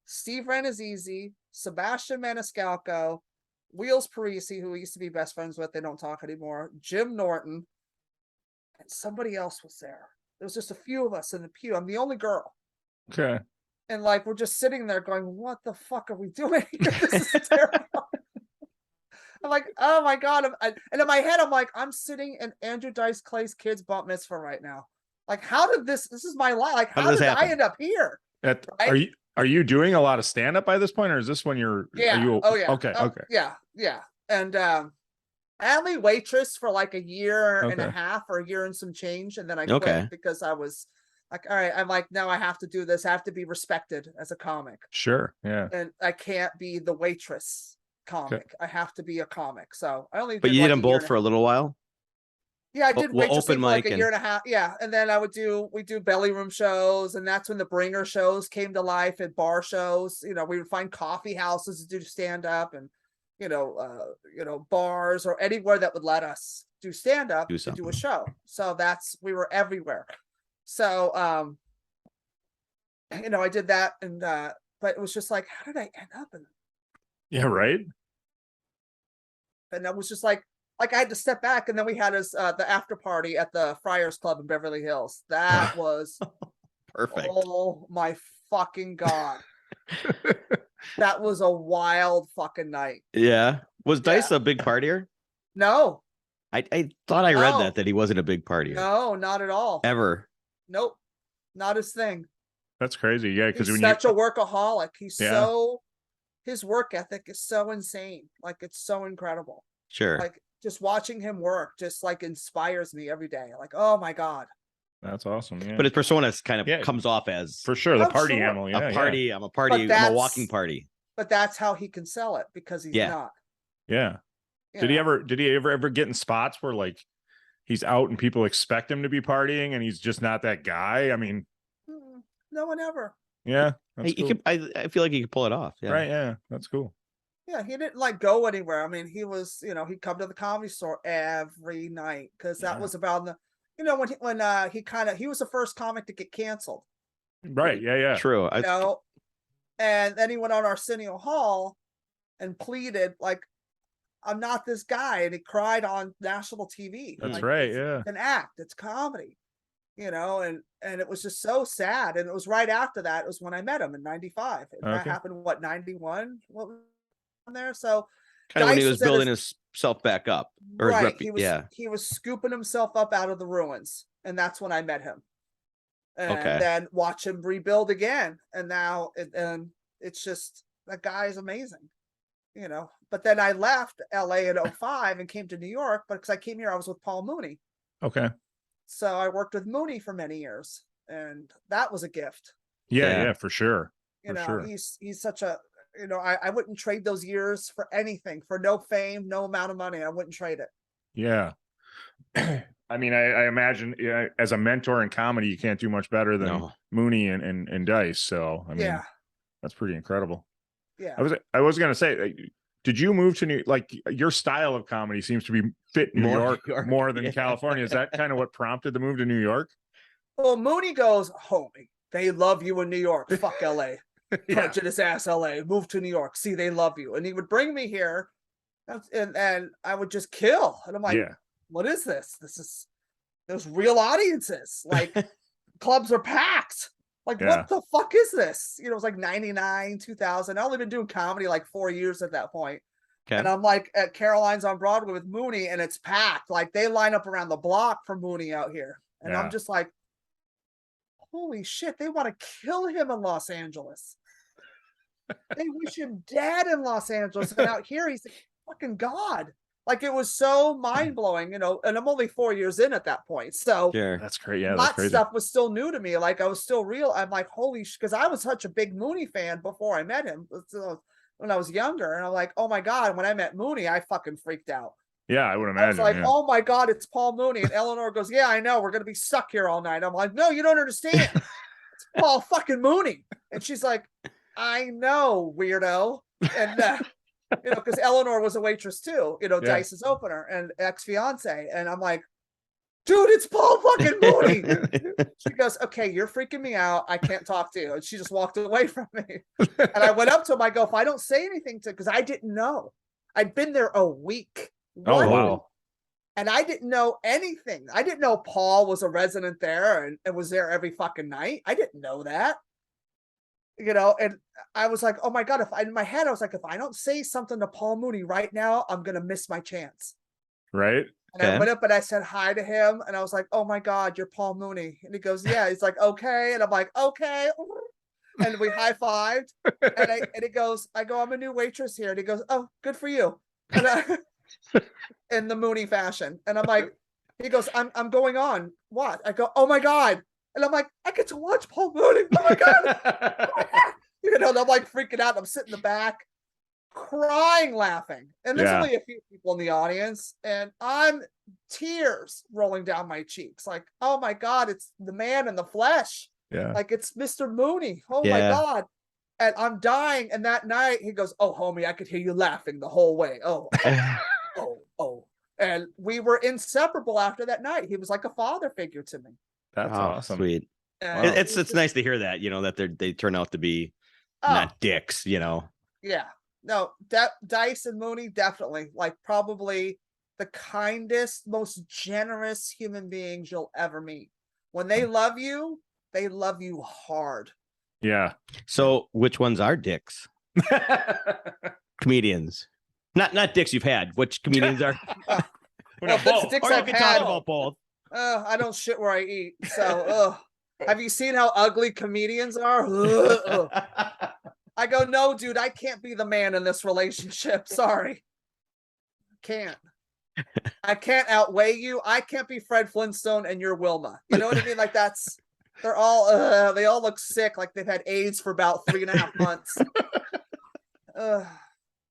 Steve Renazizi, Sebastian Maniscalco, Wheels Parisi, who we used to be best friends with, they don't talk anymore, Jim Norton, and somebody else was there. There was just a few of us in the pew. I'm the only girl. Okay. And like, we're just sitting there going, what the fuck are we doing here? This is terrible. I'm like, oh my God. And in my head, I'm like, I'm sitting in Andrew Dice Clay's kid's bat mitzvah right now. Like, how did this is my life. Like, how did I end up here? Right? Are you doing a lot of stand-up by this point, or is this when you're Okay. Yeah. And I only waitress for like a year and a half or a year and some change, and then I quit because I was like, all right, I'm like, now I have to do this. I have to be respected as a comic. Sure. Yeah. And I can't be the waitress comic. I have to be a comic. So I only But you like did them a year both and for a little while. yeah, I did well, waitressing open for like mic a year and a half. Yeah. And then we do belly room shows. And that's when the bringer shows came to life at bar shows. You know, we would find coffee houses to do stand up and, bars or anywhere that would let us do stand up to do a show. So we were everywhere. So, I did that and, but it was just like, how did I end up in? Yeah, right. And I was just like I had to step back, and then we had the after party at the Friars Club in Beverly Hills. That was Perfect. oh my fucking God. That was a wild fucking night. Yeah. Was Dice a big partier? No. I thought I read that he wasn't a big partier. No, not at all. Ever. Nope. Not his thing. That's crazy. Yeah, because He's when such a workaholic. He's Yeah. his work ethic is so insane. Like it's so incredible. Sure. Like just watching him work just like inspires me every day. Like, oh my God. That's awesome. Yeah. But his persona kind of Yeah. comes off as For sure, the Oh, party sure. animal. Yeah, a party. yeah. I'm a party. But I'm a walking party. But that's how he can sell it because he's Yeah. not. Yeah. you Did he know? ever get in spots where like he's out and people expect him to be partying and he's just not that guy? I mean, No one ever. yeah. That's cool. I feel like he could pull it off. Yeah. Right. Yeah. That's cool. Yeah, he didn't like go anywhere. I mean, he was, he'd come to the Comedy Store every night because that Yeah. was about when he was the first comic to get canceled. Right. Yeah. Yeah. True. And then he went on Arsenio Hall and pleaded like, I'm not this guy, and he cried on national TV. That's Like, right. it's Yeah. an act. It's comedy, and it was just so sad. And it was right after that. It was when I met him in '95. And that Okay. happened, what, '91? What was on there? So Kind of when he Dice was was at building himself back up. Or right. yeah. He was scooping himself up out of the ruins. And that's when I met him. And then watch him rebuild again. And now it's just, that guy is amazing. But then I left LA in 05 and came to New York, but because I came here, I was with Paul Mooney. Okay. So I worked with Mooney for many years, and that was a gift. Yeah. Yeah. Yeah. For sure. Sure. He's such a, I wouldn't trade those years for anything, for no fame, no amount of money. I wouldn't trade it. Yeah. I mean, I imagine as a mentor in comedy, you can't do much better than Mooney and Dice. So, I mean, that's pretty incredible. Yeah. I was going to say, did you move to your style of comedy seems to be fit New York more than California. Is that kind of what prompted the move to New York? Well, Mooney goes, homie, they love you in New York. Fuck LA. Prejudice ass LA. Move to New York. See, they love you. And he would bring me here and I would just kill. And I'm like, what is this? There's real audiences. Like clubs are packed. Like, what the fuck is this? It was like 99, 2000. I only been doing comedy like 4 years at that point. Okay. And I'm like at Caroline's on Broadway with Mooney and it's packed. Like they line up around the block for Mooney out here. And I'm just like, holy shit, they want to kill him in Los Angeles. They wish him dead in Los Angeles. And out here, he's a fucking God. Like it was so mind blowing, and I'm only 4 years in at that point. So that's great. Yeah, that stuff was still new to me. Like I was still real. I'm like, holy sh, because I was such a big Mooney fan before I met him when I was younger. And I'm like, oh my God, when I met Mooney, I fucking freaked out. Yeah, I would imagine. I was like, oh my God, it's Paul Mooney. And Eleanor goes, yeah, I know. We're going to be stuck here all night. I'm like, no, you don't understand. It's Paul fucking Mooney. And she's like, I know, weirdo. And, because Eleanor was a waitress too, Dice's opener and ex-fiance. And I'm like, dude, it's Paul fucking Mooney. She goes, okay, you're freaking me out. I can't talk to you. And she just walked away from me. And I went up to him. I go, if I don't say anything to, because I didn't know. I'd been there a week. Oh, wow. And I didn't know anything. I didn't know Paul was a resident there and was there every fucking night. I didn't know that. And I was like, oh my God, in my head, I was like, if I don't say something to Paul Mooney right now, I'm going to miss my chance. Right. And I went up and I said hi to him and I was like, oh my God, you're Paul Mooney. And he goes, yeah. He's like, okay. And I'm like, okay. And we high-fived and it goes, I go, I'm a new waitress here. And he goes, oh, good for you. And in the Mooney fashion. And I'm like, he goes, I'm going on. What? I go, oh my God. And I'm like, I get to watch Paul Mooney. Oh my God. Oh my God. And I'm like freaking out. I'm sitting in the back crying laughing. And there's Yeah. only a few people in the audience, and I'm tears rolling down my cheeks. Like, oh my God, it's the man in the flesh. Yeah. Like it's Mr. Mooney. Oh my Yeah. God. And I'm dying. And that night he goes, oh, homie, I could hear you laughing the whole way. Oh, oh. And we were inseparable after that night. He was like a father figure to me. That's Oh, awesome. sweet. And Wow. It's nice to hear that, that they turn out to be oh, not dicks, yeah. No, Dice and Mooney, definitely. Like probably the kindest, most generous human beings you'll ever meet. When they love you hard. Yeah. So which ones are dicks? Comedians. Not dicks you've had. Which comedians are? Well, Well, if it's both. dicks Or you I've can had, talk about both. I don't shit where I eat. So, have you seen how ugly comedians are? I go, no, dude, I can't be the man in this relationship. Sorry. Can't. I can't outweigh you. I can't be Fred Flintstone and you're Wilma. You know what I mean? Like they all look sick. Like they've had AIDS for about 3.5 months.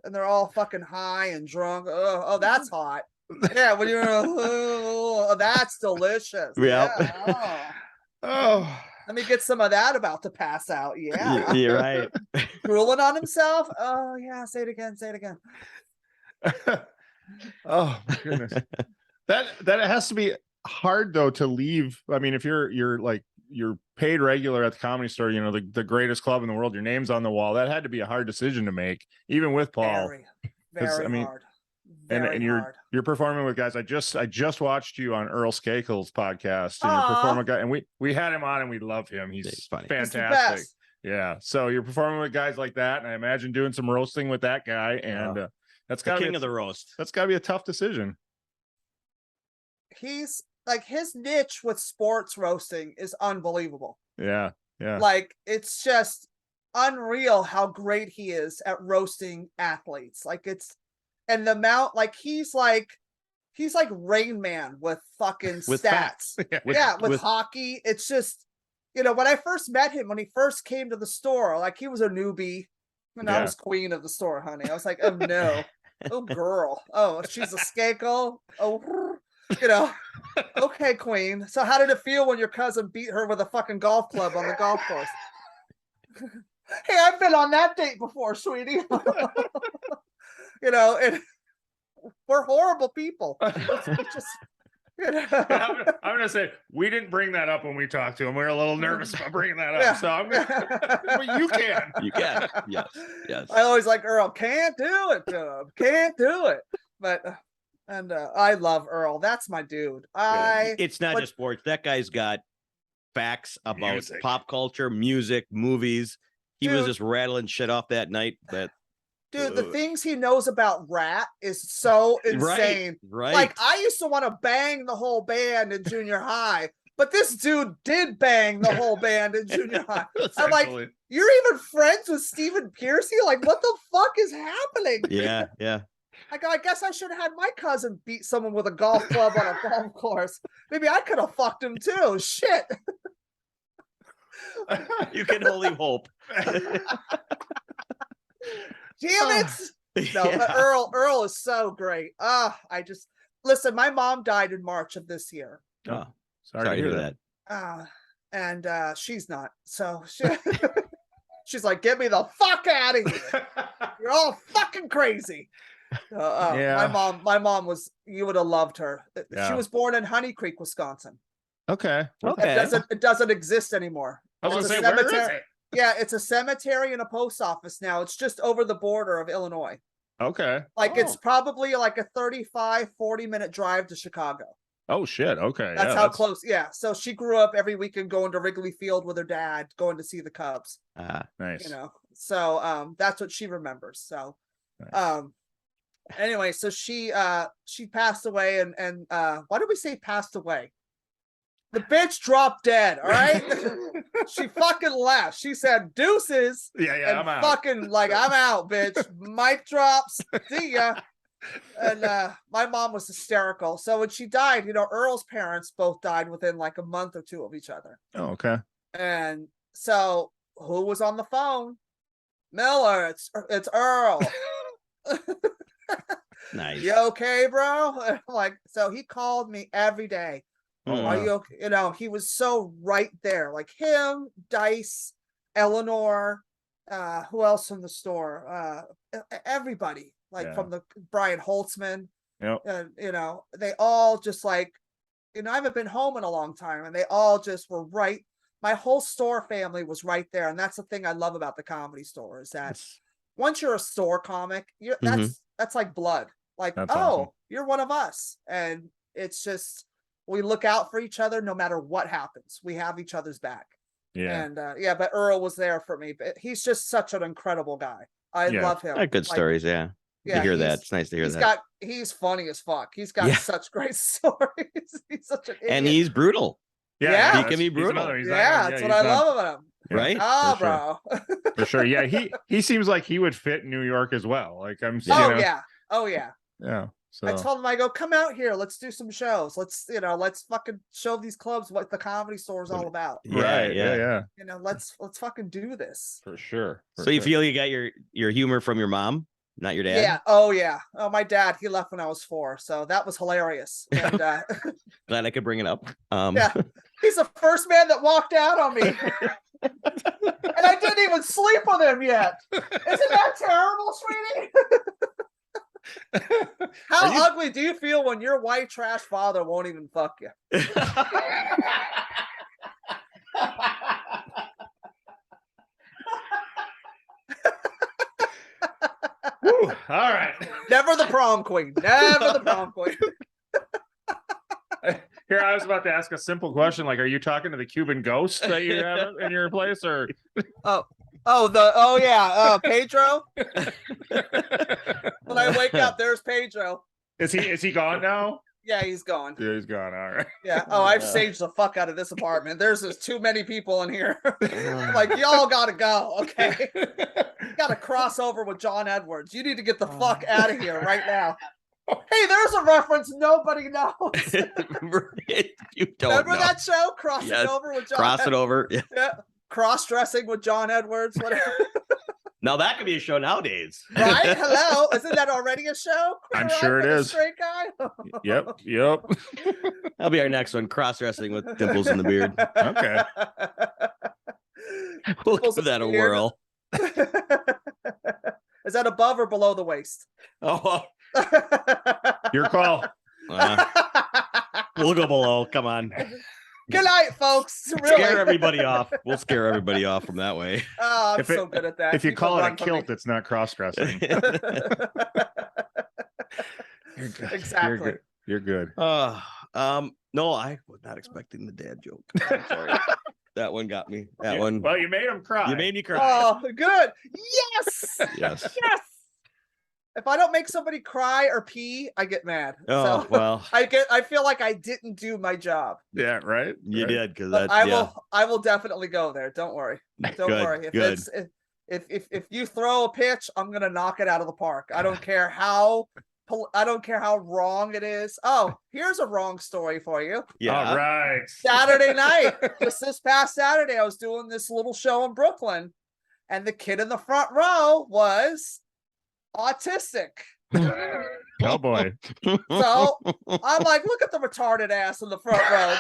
And they're all fucking high and drunk. Oh, that's hot. Yeah, when you're, oh, that's delicious. Yep. Yeah. Oh. Let me get some of that about to pass out. Yeah. You're right. Drooling on himself. Oh yeah. Say it again. Oh my goodness. That has to be hard though to leave. I mean, if you're paid regular at the Comedy Store, the greatest club in the world, your name's on the wall. That had to be a hard decision to make, even with Paul. Very hard. And you're performing with guys. I just watched you on Earl Skakel's podcast, and you're performing with guys, and we had him on, and we love him. He's funny. fantastic. Yeah. So you're performing with guys like that, and I imagine doing some roasting with that guy, and that's got to be king of the roast. That's got to be a tough decision. He's like, his niche with sports roasting is unbelievable. Yeah. Like it's just unreal how great he is at roasting athletes. Like and the amount, like he's like Rain Man with fucking With stats. With hockey. It's just, when I first met him, when he first came to the store, like he was a newbie, and I was queen of the store, honey. I was like, oh no, oh girl, oh she's a skanko, oh, okay, queen. So how did it feel when your cousin beat her with a fucking golf club on the golf course? Hey, I've been on that date before, sweetie. And we're horrible people. It's just, I'm gonna say we didn't bring that up when we talked to him. We were a little nervous about bringing that up. Yeah. So I'm gonna, but you can. Yes. I always like Earl. Can't do it to him. Can't do it. But I love Earl. That's my dude. It's not just sports. That guy's got facts about Music. pop culture, music, movies. He was just rattling shit off that night. Dude, the things he knows about rap is so insane. Right. Like, I used to want to bang the whole band in junior high, but this dude did bang the whole band in junior high. I'm like, you're even friends with Stephen Piercy? Like, what the fuck is happening? Yeah. Like, I guess I should have had my cousin beat someone with a golf club on a golf course. Maybe I could have fucked him too. Shit. You can only hope. Damn it. No, Earl is so great. Listen, my mom died in March of this year. Oh, sorry to hear that. And she's not. So she's like, get me the fuck out of here. You're all fucking crazy. My mom was, you would have loved her. She was born in Honey Creek, Wisconsin. Okay. It doesn't exist anymore. I was gonna say, where is it? Yeah, it's a cemetery and a post office now. It's just over the border of Illinois. Okay. It's probably like a 35-40 minute drive to Chicago. Oh shit. Okay. That's how close. Yeah. So she grew up every weekend going to Wrigley Field with her dad, going to see the Cubs. Nice. So that's what she remembers. So nice. Anyway, so she passed away, and why did we say passed away? The bitch dropped dead, all right? She fucking left. She said deuces. Yeah, and I'm out. Fucking like, I'm out, bitch. Mic drops. See ya. And my mom was hysterical. So when she died, Earl's parents both died within like a month or two of each other. Oh, okay. And so who was on the phone? Miller, it's Earl. Nice. You okay, bro? And I'm like, so he called me every day. Oh, Are wow. you okay? You know, he was so right there. Like him, Dice, Eleanor, who else from the store? Everybody, like Yeah. from the Brian Holtzman, Yep. you know, they all just like, you know, I haven't been home in a long time, and they all just were right. My whole store family was right there, and that's the thing I love about the Comedy Store is that once you're a store comic, that's like blood. Like, That's oh, awesome. you're one of us, and it's just we look out for each other no matter what happens. We have each other's back. Yeah. And yeah, but Earl was there for me. But he's just such an incredible guy. I Yeah. love him. Good Like, stories. Yeah. yeah, To hear that. he's- It's nice to hear He's that. he's funny as fuck. He's got Yeah. such great stories. He's such an idiot. And he's brutal. Yeah. He that's- can be he's brutal. another- he's not- Yeah, that's what I he's not- love about him. Yeah, Right? Oh, for sure. bro. For sure. Yeah, he seems like he would fit in New York as well. Like I'm you Oh know, yeah. Oh yeah. Yeah. So I told him, I go, come out here. Let's do some shows. Let's fucking show these clubs what the Comedy Store is all about. right. Yeah. You know, let's fucking do this. For sure. So you feel you got your humor from your mom, not your dad? Yeah. Oh yeah. Oh, my dad, he left when I was 4, so that was hilarious. And Glad I could bring it up. yeah, he's the first man that walked out on me. And I didn't even sleep with him yet. Isn't that terrible, sweetie? How ugly do you feel when your white trash father won't even fuck you? Woo, all right. Never the prom queen. Never the prom queen. Here, I was about to ask a simple question. Like, are you talking to the Cuban ghost that you have in your place, or? Pedro. When I wake up, there's Pedro. Is he gone now? Yeah, he's gone. Yeah, he's gone. All right. Yeah. Oh, I've saged the fuck out of this apartment. There's just too many people in here. Like, y'all gotta go. Okay. You gotta cross over with John Edwards. You need to get the fuck out of here right now. Hey, there's a reference nobody knows. You don't Remember know. that show? Crossing Yes. over with John Cross it Edwards? over. Yeah. Yeah. Cross-dressing with John Edwards, whatever. Now that could be a show nowadays. Right? Hello? Isn't that already a show? I'm Right, sure it for the is. Straight guy? Yep. That'll be our next one. Cross wrestling with dimples in the beard. Okay. We'll Dimples give that a in the beard. whirl. Is that above or below the waist? Oh, Your call. we'll go below. Come on. Good night, folks. Really. Scare everybody off. We'll scare everybody off from that way. Oh, I'm If it- so good at that. If you People call it a run from me. kilt, it's not cross-dressing. You're good. Exactly. You're good. No, I was not expecting the dad joke. I'm sorry. That one got me. That one. Well, you made him cry. You made me cry. Oh, good. Yes. Yes. Yes. If I don't make somebody cry or pee, I get mad. Oh, So well, I feel like I didn't do my job. Yeah. Right. you Right. did because But that. I will definitely go there. Don't worry. Don't Good, worry. good. If you throw a pitch, I'm gonna knock it out of the park. I don't care how wrong it is. Oh, here's a wrong story for you. Yeah. All right. Saturday night, just this past Saturday, I was doing this little show in Brooklyn, and the kid in the front row was autistic. Oh boy. So I'm like, look at the retarded ass in the front row.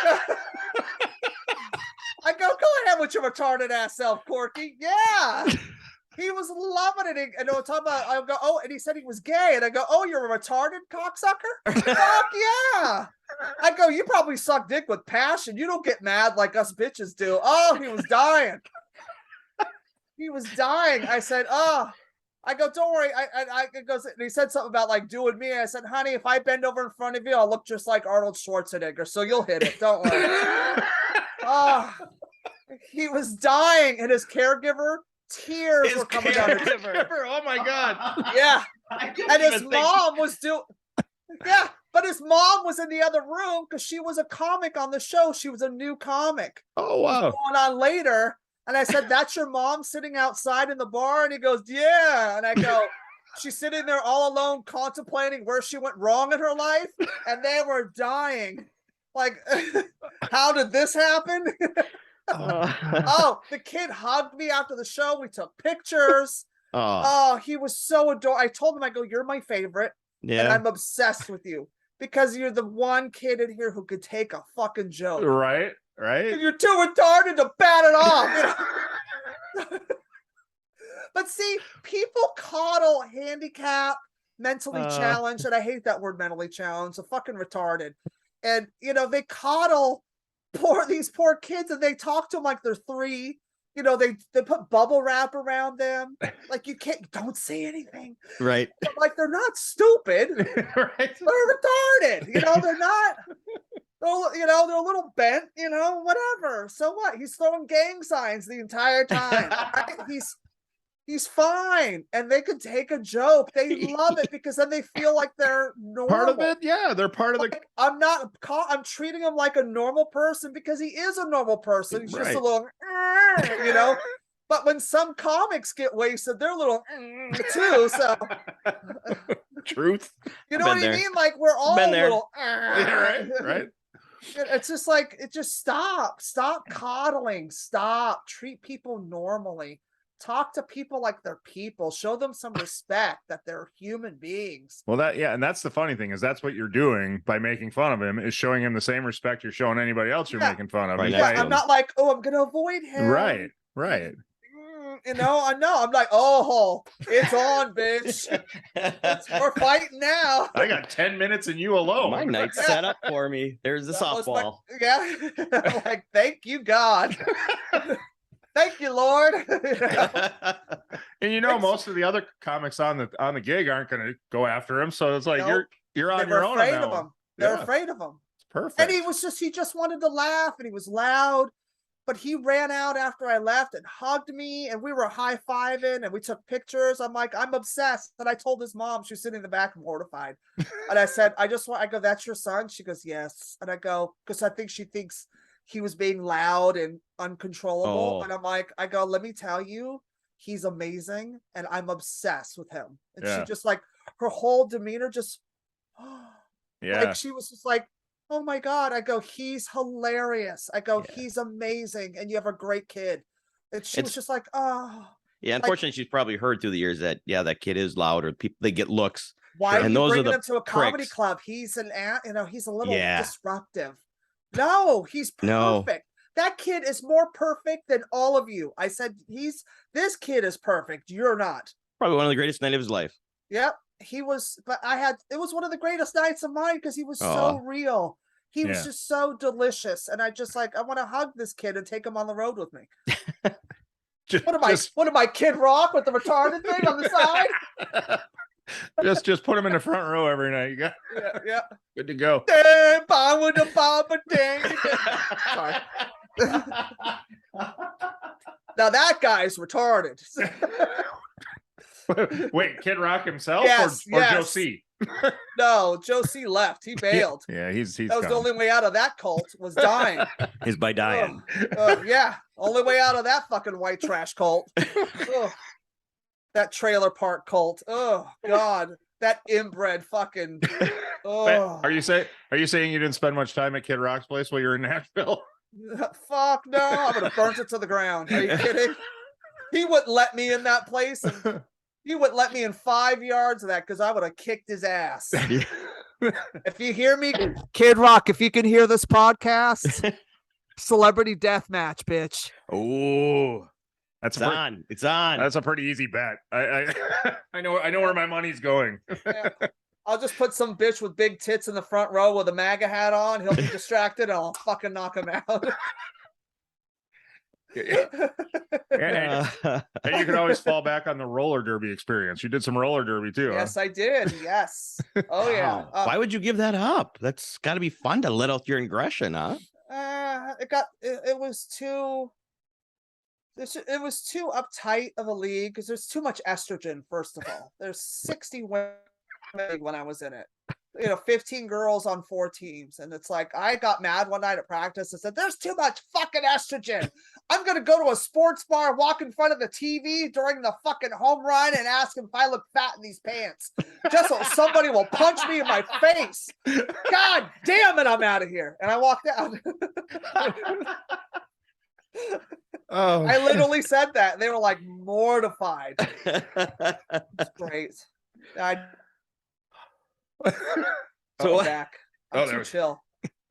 I go ahead with your retarded ass self, Corky. Yeah. He was loving it. And I was talking about, I go, oh, and he said he was gay. And I go, oh, you're a retarded cocksucker? Fuck yeah. I go, you probably suck dick with passion. You don't get mad like us bitches do. Oh, he was dying. He was dying. I said, oh. I go, don't worry. I goes, and he said something about like doing me. I said, honey, if I bend over in front of you, I'll look just like Arnold Schwarzenegger. So you'll hit it. Don't worry. Oh, he was dying, and his caregiver, tears were coming down his Oh my God. Yeah. And his mom was yeah, but his mom was in the other room because she was a comic on the show. She was a new comic. Oh wow. Going on later. And I said, that's your mom sitting outside in the bar? And he goes, yeah. And I go, she's sitting there all alone contemplating where she went wrong in her life. And they were dying. Like, how did this happen? Oh, the kid hugged me after the show. We took pictures. Oh, he was so adorable. I told him, I go, you're my favorite, and yeah. I'm obsessed with you because you're the one kid in here who could take a fucking joke. Right. And you're too retarded to bat it off. But see, people coddle handicapped, mentally challenged, and I hate that word mentally challenged, so fucking retarded. And they coddle these poor kids, and they talk to them like they're 3. They put bubble wrap around them. Like, don't say anything. Right. But, like, they're not stupid. Right. They're retarded. They're not. They're a little bent. Whatever. So what? He's throwing gang signs the entire time. Right? He's fine, and they could take a joke. They love it because then they feel like they're normal. Part of it, yeah. They're part of the. I'm treating him like a normal person because he is a normal person. He's just a Right. little, But when some comics get wasted, they're a little too. So Truth. you know Been what there. I mean? Like, we're all Been a there. little. Yeah, right. It's just like, stop coddling, treat people normally. Talk to people like they're people. Show them some respect that they're human beings. Well, and that's the funny thing is that's what you're doing by making fun of him is showing him the same respect you're showing anybody else you're making fun of. Right. Is Yeah, by- I'm not like, oh, I'm gonna avoid him. Right. I know. I'm like, oh, it's on, bitch. We're fighting now. I got 10 minutes and you alone. My night's set up for me. There's the That was softball. I'm like, thank you, God. Thank you, Lord. And most of the other comics on the gig aren't going to go after him. So it's like Nope. you're They on were your own. afraid on of that him. one. They're Yeah, afraid of him. it's perfect. And he just wanted to laugh, and he was loud. But he ran out after I left and hugged me, and we were high-fiving, and we took pictures. I'm like, I'm obsessed. And I told his mom, she was sitting in the back mortified. And I said, I go, that's your son? She goes, yes. And I go, because I think she thinks he was being loud and uncontrollable. Oh. And I go, let me tell you, he's amazing, and I'm obsessed with him. And Yeah. she just, like, her whole demeanor just, Yeah. like, she was just like, oh my God. I go, he's hilarious. I go, Yeah. he's amazing, and you have a great kid. And she was It's- just like, oh, Yeah, unfortunately, she's probably heard through the years that that kid is loud, or people they get looks. why are And you those are bringing the him to a comedy pricks. club? He's he's a little Yeah. disruptive. No, he's No. perfect. That kid is more perfect than all of you. I said, this kid is perfect. You're not. Probably one of the greatest night of his life. Yep. He was, but it was one of the greatest nights of mine because he was so Aw. real. He was Yeah. just so delicious. And I want to hug this kid and take him on the road with me. What am I, Kid Rock with the retarded thing on the side? just put him in the front row every night. You got Yeah. good to go. Sorry. Now that guy's retarded. Wait, Kid Rock himself Yes, or yes. Joe C? No, Joe C left. He bailed. Yeah, he's That was the gone. only way out of that cult, was dying. Is by dying. Yeah, only way out of that fucking white trash cult. Ugh. That trailer park cult. Oh God, that inbred fucking. Oh. Are you saying you didn't spend much time at Kid Rock's place while you were in Nashville? Fuck no! I would have burnt it to the ground. Are you kidding? He wouldn't let me in that place, and he wouldn't let me in 5 yards of that because I would have kicked his ass. If you hear me, Kid Rock, if you can hear this podcast, celebrity death match, bitch. Oh, That's it's on. It's on. That's a pretty easy bet. I I know where my money's going. Yeah. I'll just put some bitch with big tits in the front row with a MAGA hat on. He'll be distracted, and I'll fucking knock him out. And you can always fall back on the roller derby experience. You did some roller derby too. Yes, I did. Yes. Oh yeah. Wow. Why would you give that up? That's got to be fun to let out your aggression, huh? It was too. It was too uptight of a league because there's too much estrogen. First of all, there's 60 women when I was in it. 15 girls on 4 teams. And it's like, I got mad one night at practice and said, there's too much fucking estrogen. I'm going to go to a sports bar, walk in front of the TV during the fucking home run and ask him if I look fat in these pants. Just so somebody will punch me in my face. God damn it, I'm out of here. And I walked out. Oh, I literally said that. They were like mortified. It's great. I So I'm back. I'm Oh, there too we- chill.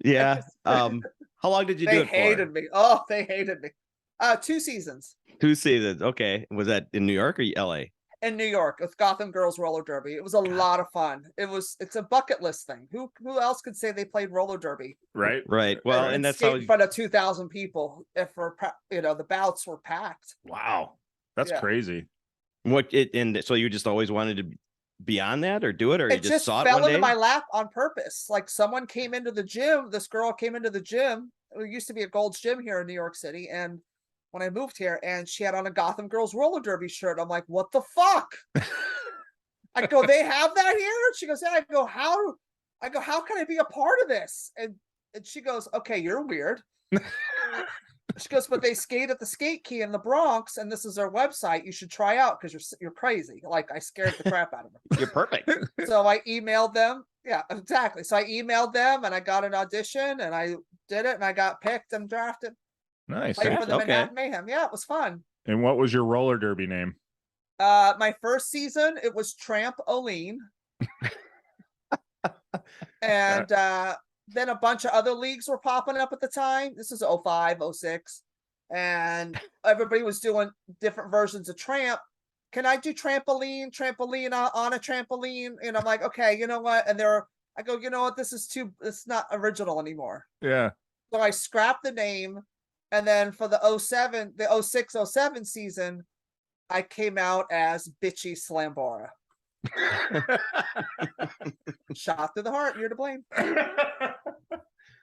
yeah. How long did you do They it for? hated me. Oh, they hated me. 2 seasons 2 seasons. Okay. Was that in New York or LA? in New York with Gotham Girls Roller Derby. It was a lot of fun. It's a bucket list thing. Who else could say they played roller derby? right. Right. Well, and that's skate how in front of 2,000 people. If the bouts were packed. Wow. That's Yeah. crazy. and so you just always wanted to be on that or do it, or you It just saw it fell one into day? my lap on purpose. Like someone came into the gym. This girl came into the gym. It used to be a Gold's Gym here in New York City, and when I moved here, and she had on a Gotham Girls roller derby shirt. I'm like, what the fuck? I go, they have that here? She goes, yeah. I go, how can I be a part of this? And she goes, okay, you're weird. She goes, but they skate at the Skate Key in the Bronx, and this is their website. You should try out because you're crazy. Like I scared the crap out of her. You're perfect. So I emailed them. Yeah, exactly. So I emailed them and I got an audition and I did it and I got picked and drafted. Nice. Played for the Okay. Manhattan Mayhem. Yeah, it was fun. And what was your roller derby name? My first season, it was Trampoline. And then a bunch of other leagues were popping up at the time. This is 05, 06. And everybody was doing different versions of Tramp. Can I do trampoline on a trampoline? And I'm like, okay, you know what? And I go, you know what? It's not original anymore. Yeah. So I scrapped the name. And then for the 06, 07 season, I came out as Bitchy Slambora. Shot through the heart. You're to blame.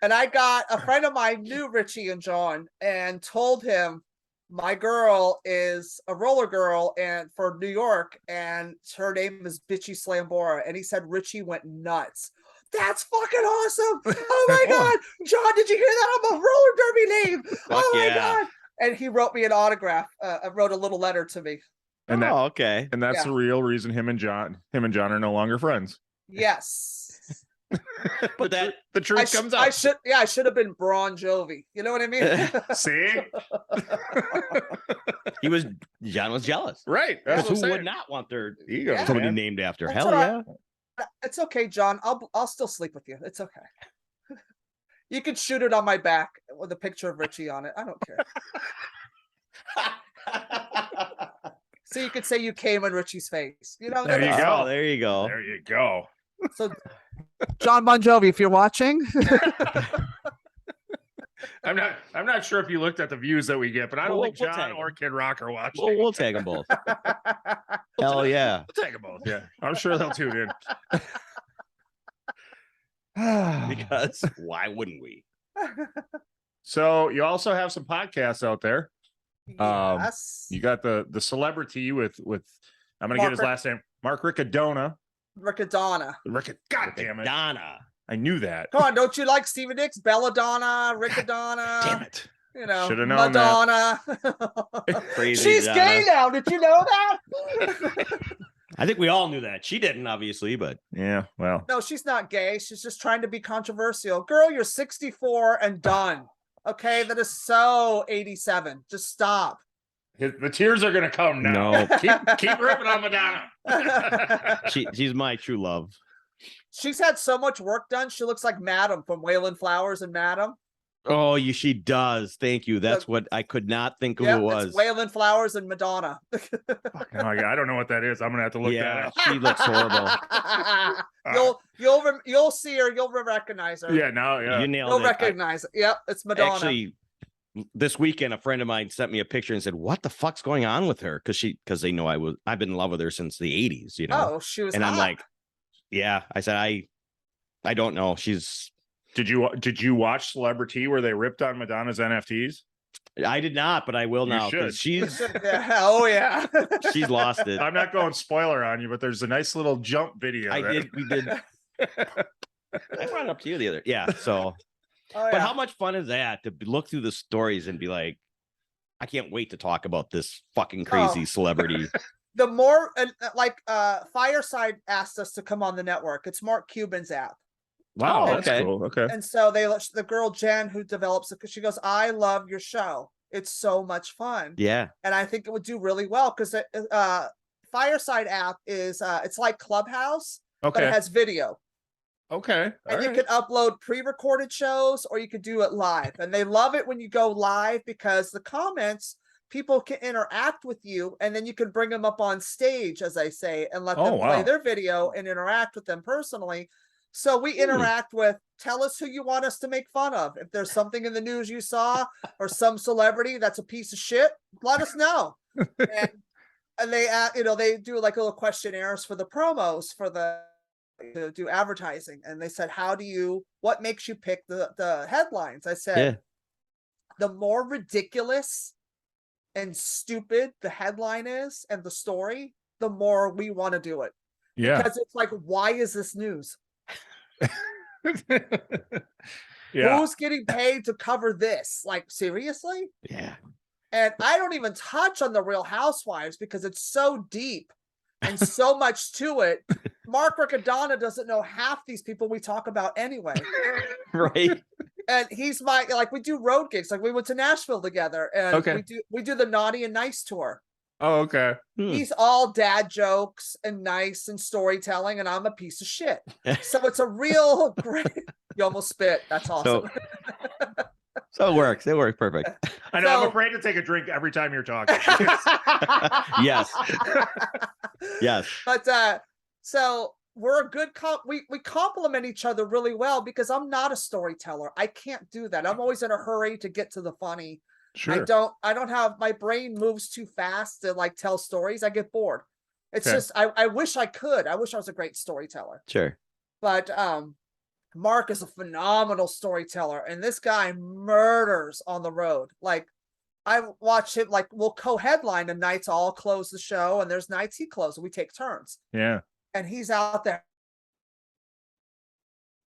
And I got a friend of mine knew Richie and John and told him my girl is a roller girl and for New York and her name is Bitchy Slambora. And he said Richie went nuts. That's fucking awesome. Oh my God. John, did you hear that? I'm a roller derby name. Oh my God. And he wrote me an autograph. Wrote a little letter to me. And okay. And that's the real reason him and John are no longer friends. Yes. But the truth comes out. I should have been Bon Jovi. You know what I mean? See? John was jealous. Right. That's Who what I'm would saying. not want their Ego, somebody man. named after? That's Hell all yeah. It's okay, John. I'll still sleep with you. It's okay. You could shoot it on my back with a picture of Richie on it. I don't care. So you could say you came in Richie's face. You know. There you go. Oh, there you go. There you go. So, John Bon Jovi, if you're watching, I'm not sure if you looked at the views that we get, but I don't think We'll John tag or him. Kid Rock are watching. We'll tag them both. Hell yeah. We'll tag them both. Yeah, I'm sure they'll tune in. Because why wouldn't we? So you also have some podcasts out there. yes, You got the Celebra-Tea with I'm gonna get his last name, Mark Riccadonna. Riccadonna. God damn it. Donna. I knew that. Come on, don't you like Stevie Nicks? Belladonna, Riccadonna. Damn it. You know, Shoulda known Madonna. Crazy She's Donna. gay now. Did you know that? I think we all knew that. She didn't, obviously, but Yeah, well. No, she's not gay. She's just trying to be controversial. Girl, you're 64 and done. Okay, that is so 87. Just stop. The tears are gonna come now. No. keep ripping on Madonna. she's my true love. She's had so much work done. She looks like Madam from Wayland Flowers and Madam. Oh, she does. Thank you. That's what I could not think of who it was. It's Wayland Flowers and Madonna. Fucking hell, I don't know what that is. I'm gonna have to look that up. She looks horrible. You'll see her. You'll recognize her. Yeah, now, yeah. You nailed You'll it. recognize it. Yep, it's Madonna. Actually, this weekend, a friend of mine sent me a picture and said, "What the fuck's going on with her?" Because they know I've been in love with her since the '80s. You know. Oh, she was. And I'm hot. like, yeah. I said, I don't know. Did you watch Celebra-Tea where they ripped on Madonna's NFTs? I did not, but I will You now should. because she's Yeah, oh yeah. she's lost it. I'm not going spoiler on you, but there's a nice little jump video. We did. I brought it up to you the other. Yeah. So, Oh, but yeah. how much fun is that to look through the stories and be like, I can't wait to talk about this fucking crazy celebrity. The more Fireside asked us to come on the network. It's Mark Cuban's app. Wow, Oh, that's okay. cool. Okay. And so the girl Jen who develops it, she goes, I love your show. It's so much fun. Yeah. And I think it would do really well because Fireside app is it's like Clubhouse, but it Okay. has video. Okay. And All you right. could upload pre-recorded shows or you could do it live. And they love it when you go live because the comments, people can interact with you and then you can bring them up on stage, as I say, and let them play wow. their video and interact with them personally. So we interact with, tell us who you want us to make fun of. If there's something in the news you saw or some celebrity that's a piece of shit, let us know. And they, they do like little questionnaires for the promos for the to do advertising. And they said, what makes you pick the headlines? I said, the more ridiculous and stupid the headline is and the story, the more we want to do it. Yeah. Because it's like, why is this news? Yeah. Who's getting paid to cover this? Like, seriously? Yeah. And I don't even touch on the Real Housewives because it's so deep and so much to it. Mark Riccadonna doesn't know half these people we talk about anyway. Right. And he's we do road gigs. Like we went to Nashville together and Okay. we do the Naughty and Nice tour. Oh, okay. He's all dad jokes and nice and storytelling, and I'm a piece of shit. So it's a real great. You almost spit. That's awesome. So it works. It works perfect. I know. I'm afraid to take a drink every time you're talking. Yes. Yes. But so we're a good we complement each other really well because I'm not a storyteller. I can't do that. I'm always in a hurry to get to the funny. Sure. I don't have, my brain moves too fast to like tell stories. I get bored. It's just I wish I could. I wish I was a great storyteller. Sure. But Mark is a phenomenal storyteller, and this guy murders on the road. Like I watch him, like we'll co-headline and nights I'll close the show, and there's nights he closes. We take turns. Yeah. And he's out there.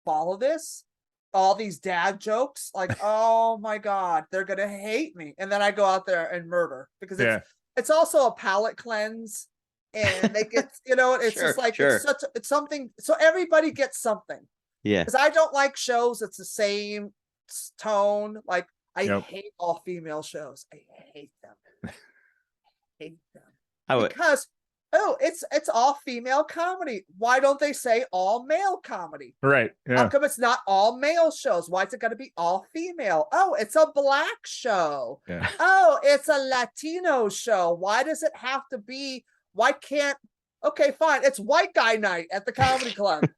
Follow this. All these dad jokes, like, oh my God, they're gonna hate me. And then I go out there and murder because it's also a palate cleanse. And they get, it's just like it's something, so everybody gets something. Yeah. Because I don't like shows that's the same tone. Like I hate all female shows. I hate them. Hate them. Because it's all female comedy. Why don't they say all male comedy? Right. Yeah. How come it's not all male shows? Why is it got to be all female? Oh, it's a black show. Yeah. Oh, it's a Latino show. Why does it have to be? Why can't? Okay, fine. It's white guy night at the comedy club.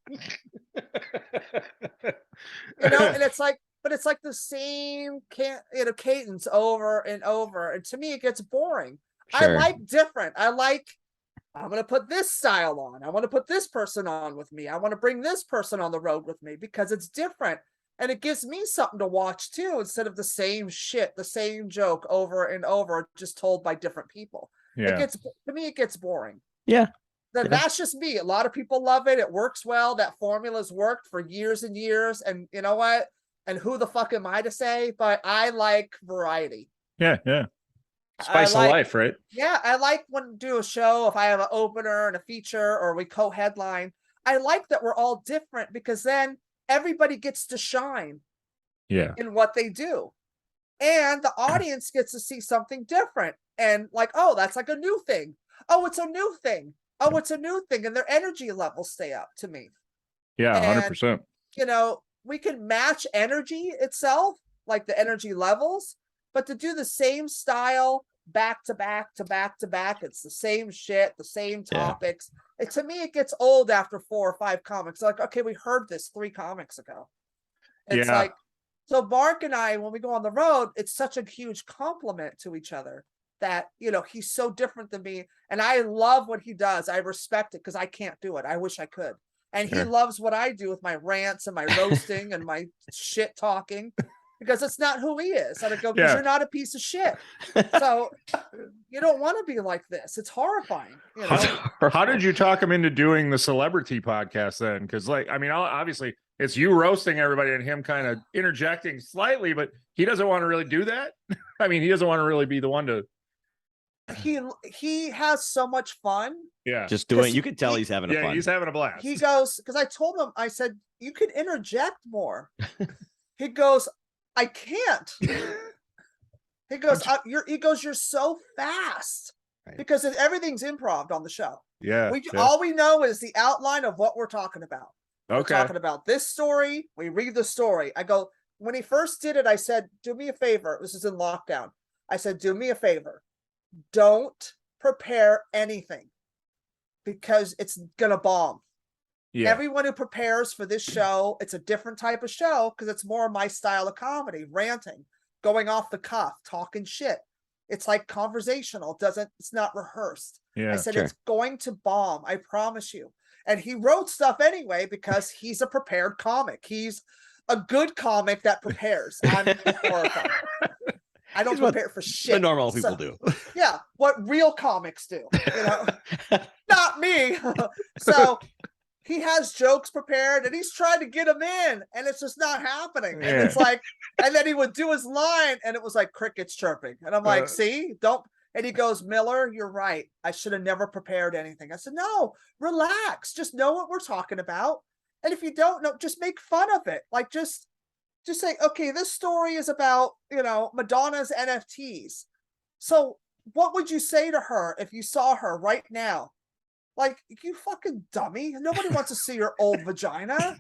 And it's like, but it's like the same cadence over and over. And to me, it gets boring. Sure. I like different. I'm going to put this style on. I want to put this person on with me. I want to bring this person on the road with me because it's different. And it gives me something to watch too, instead of the same shit, the same joke over and over, just told by different people. Yeah. To me, it gets boring. Yeah. That's just me. A lot of people love it. It works well. That formula's worked for years and years. And you know what? And who the fuck am I to say? But I like variety. Yeah. Yeah. Spice of life, right? Yeah, I like when do a show, if I have an opener and a feature or we co-headline, I like that we're all different because then everybody gets to shine in what they do. And the audience gets to see something different. And like, oh, that's like a new thing. Oh, it's a new thing. Oh, it's a new thing. And their energy levels stay up to me. Yeah, 100%. We can match energy itself, like the energy levels, but to do the same style back to back to back to back, it's the same shit, the same topics. To me, it gets old after 4 or 5 comics. Like, okay, we heard this 3 comics ago. It's like, so Mark and I, when we go on the road, it's such a huge compliment to each other that, he's so different than me. And I love what he does. I respect it because I can't do it. I wish I could. And he loves what I do with my rants and my roasting and my shit talking. Because it's not who he is. And I go, because you're not a piece of shit. So you don't want to be like this. It's horrifying. How did you talk him into doing the Celebra-Tea podcast then? Because obviously it's you roasting everybody and him kind of interjecting slightly, but he doesn't want to really do that. He doesn't want to really be the one to. He has so much fun. Yeah. Just doing, you can tell he's having a fun. Yeah, he's having a blast. He goes, because I told him, I said, you can interject more. He goes, I can't. He goes, you're so fast. Right. Because everything's improv on the show. Yeah. All we know is the outline of what we're talking about. We're Okay. talking about this story. We read the story. I go, when he first did it, I said, do me a favor. This is in lockdown. I said, do me a favor. Don't prepare anything because it's going to bomb. Yeah. Everyone who prepares for this show, it's a different type of show because it's more my style of comedy, ranting, going off the cuff, talking shit. It's like conversational. It's not rehearsed. Yeah. I said, Sure. it's going to bomb. I promise you. And he wrote stuff anyway, because he's a prepared comic. He's a good comic that prepares. I'm horrified. I don't He's what prepare for shit. The normal people do. Yeah. What real comics do, not me. So he has jokes prepared and he's trying to get them in and it's just not happening. And it's like, and then he would do his line and it was like crickets chirping. And I'm like, see, don't. And he goes, Miller, you're right. I should have never prepared anything. I said, no, relax. Just know what we're talking about. And if you don't know, just make fun of it. Like, just say, okay, this story is about, Madonna's NFTs. So what would you say to her if you saw her right now? Like, you fucking dummy. Nobody wants to see your old vagina.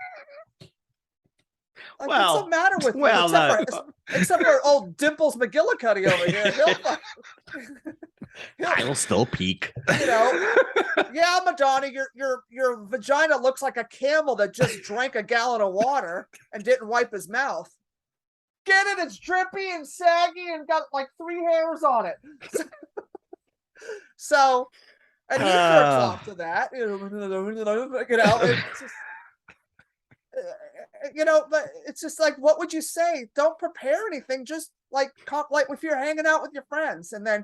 Like, what's the matter with you? Except for old Dimples McGillicuddy over here. I'll still peek. Yeah, Madonna, your vagina looks like a camel that just drank a gallon of water and didn't wipe his mouth. Get it? It's drippy and saggy and got like 3 hairs on it. So, and he jerks off to that. It's just, but it's just like, what would you say? Don't prepare anything. Just like if you're hanging out with your friends, and then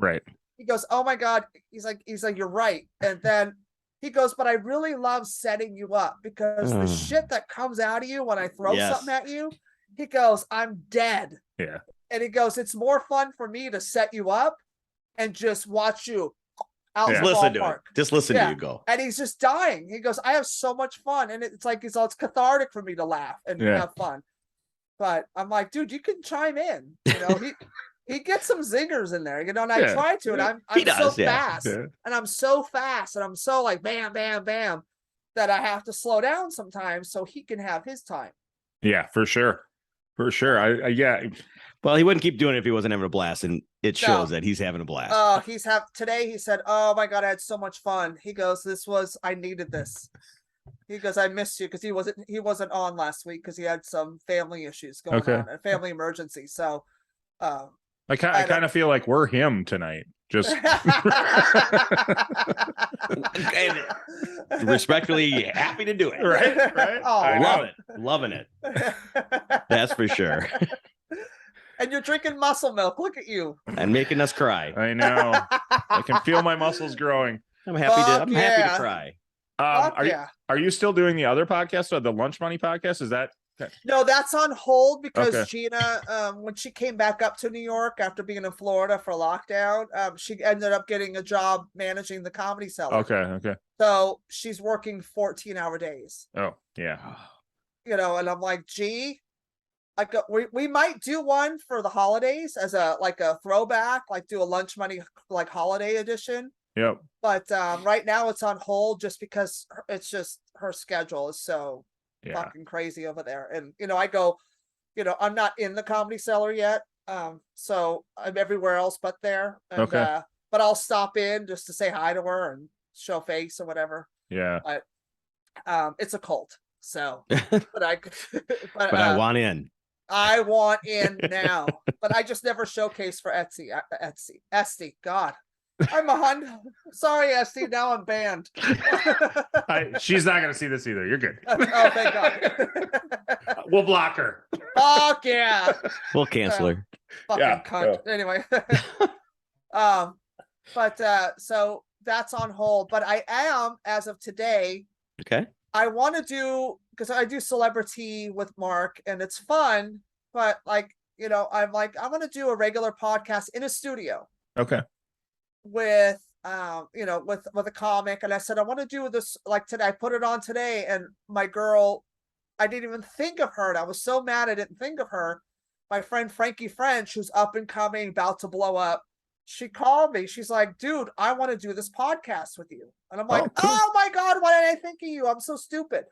he goes, "Oh my God," he's like, "You're right." And then he goes, "But I really love setting you up because the shit that comes out of you when I throw something at you," he goes, "I'm dead." Yeah. And he goes, "It's more fun for me to set you up and just watch you out the listen to ballpark." it. Just listen to you go. And he's just dying. He goes, "I have so much fun." And it's like, it's cathartic for me to laugh and have fun. But I'm like, dude, you can chime in. He gets some zingers in there, and I try to, and I'm so fast. And I'm so fast, and I'm so like bam, bam, bam, that I have to slow down sometimes so he can have his time. Yeah, for sure. For sure. Well, he wouldn't keep doing it if he wasn't having a blast, and it shows that he's having a blast. Oh, today he said, "Oh my God, I had so much fun." He goes, I needed this. He goes, "I missed you," because he wasn't on last week because he had some family issues going on, a family emergency. So I kind of feel like we're him tonight. Just respectfully happy to do it. Right. Oh, loving it. That's for sure. And you're drinking muscle milk. Look at you. And making us cry. I know. I can feel my muscles growing. I'm happy to cry. Are you still doing the other podcast, or the Lunch Money podcast? Is that No, that's on hold because Gina, when she came back up to New York after being in Florida for lockdown, she ended up getting a job managing the Comedy Cellar. Okay. So she's working 14-hour days. Oh, yeah. And I'm like, gee, like we might do one for the holidays as a throwback, like do a Lunch Money like holiday edition. Yep. But right now it's on hold just because it's just her schedule is so fucking crazy over there. And I go, I'm not in the Comedy Cellar yet, so I'm everywhere else but there. And, but I'll stop in just to say hi to her and show face or whatever. Yeah. But it's a cult, so but I want in. I want in now, but I just never showcase for Etsy. God, I'm sorry, Esty. Now I'm banned. She's not going to see this either. You're good. Oh, thank God. We'll block her. Fuck yeah. We'll cancel her. Fucking cunt. Anyway. So that's on hold. But I am, as of today. Okay. I want to do, because I do Celebra-Tea with Mark, and it's fun. But I'm like, I want to do a regular podcast in a studio. Okay. With with a comic, and I said I want to do this like today. I put it on today, and my girl, I didn't even think of her, and I was so mad I didn't think of her. my friend Frankie French, who's up and coming, about to blow up, she called me. She's like, dude, I want to do this podcast with you. And I'm like, Oh, cool. oh my God, why did I think of you? I'm so stupid.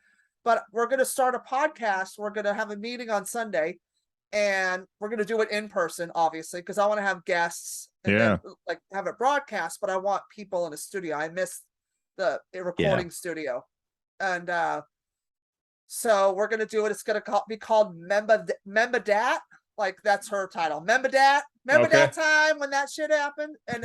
But we're going to start a podcast. We're going to have a meeting on Sunday, and we're going to do it in person, obviously, because I want to have guests and then like have it broadcast, but I want people in a studio. I miss the recording studio. And so we're going to do it. It's going to be called Member Dat. Like, that's her title. Member Dat. Remember that time when that shit happened? And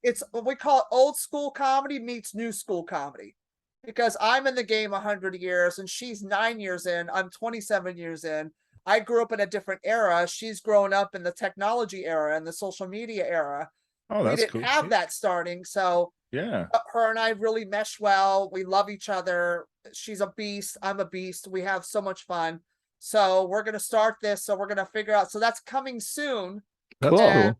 it's what we call it, old school comedy meets new school comedy. Because I'm in the game 100 years and she's 9 years in. I'm 27 years in. I grew up in a different era. She's grown up in the technology era and the social media era. Oh, we that's didn't cool. have that starting. So yeah, her and I really mesh well. We love each other. She's a beast. I'm a beast. We have so much fun. So we're going to start this. So we're going to figure out. So that's coming soon. That's cool.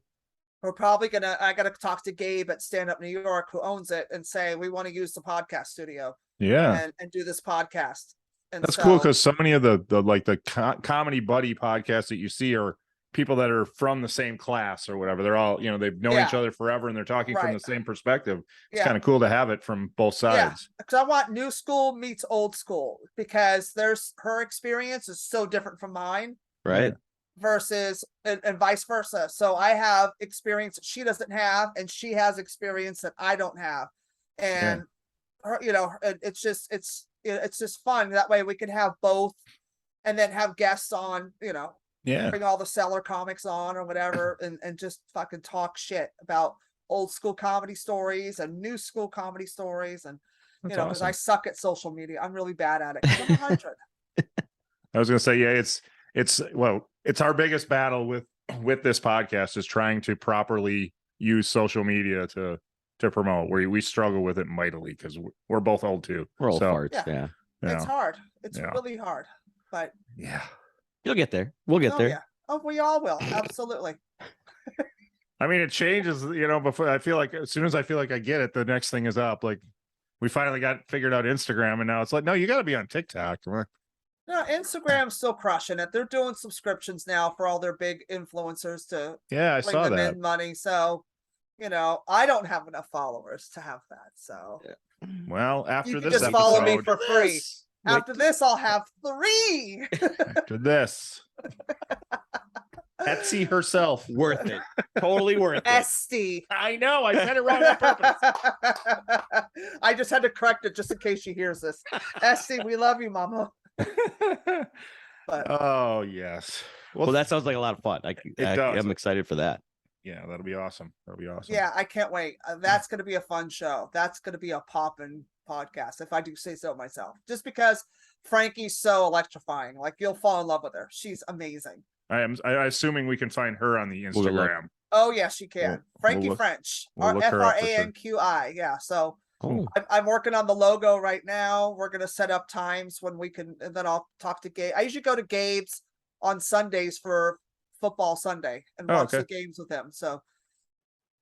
We're probably I got to talk to Gabe at Stand Up New York, who owns it, and say, we want to use the podcast studio. Yeah. And do this podcast. And that's cool, because so many of the comedy buddy podcasts that you see are people that are from the same class or whatever. They're all, they've known each other forever and they're talking from the same perspective. It's kind of cool to have it from both sides. Because I want new school meets old school, because her experience is so different from mine. Right. Versus and vice versa. So I have experience that she doesn't have, and she has experience that I don't have. And her, it's just fun. That way we can have both, and then have guests on, bring all the seller comics on or whatever, and just fucking talk shit about old school comedy stories and new school comedy stories. And because I suck at social media. I'm really bad at it. I'm 100. I was gonna say, it's our biggest battle with this podcast is trying to properly use social media to promote. We struggle with it mightily because we're both old too. We're old farts. Yeah. It's hard. It's really hard, but you'll get there. We'll get there. Yeah. Oh, we all will. Absolutely. I mean, it changes, before I feel like, as soon as I feel like I get it, the next thing is up. Like, we finally figured out Instagram, and now it's like, no, you got to be on TikTok. No, Instagram's still crushing it. They're doing subscriptions now for all their big influencers to I bring saw them that in money. So, I don't have enough followers to have that. So, well, after you can this just episode, follow me for free. After this, I'll have 3. After this, Etsy herself, worth it. Totally worth it. Esty. I know. I said it wrong on purpose. I just had to correct it just in case she hears this. Esty, we love you, Mama. But, oh yes. Well, that sounds like a lot of fun. I'm excited for that. Yeah, that'll be awesome. Yeah, I can't wait. That's going to be a fun show. That's going to be a poppin' podcast, if I do say so myself. Just because Frankie's so electrifying. Like, you'll fall in love with her. She's amazing. I'm assuming we can find her on the Instagram. Oh yes, you can. Frankie French, Franqui. Yeah. So I'm working on the logo right now. We're gonna set up times when we can, and then I'll talk to Gabe. I usually go to Gabe's on Sundays for football Sunday and watch the games with him. So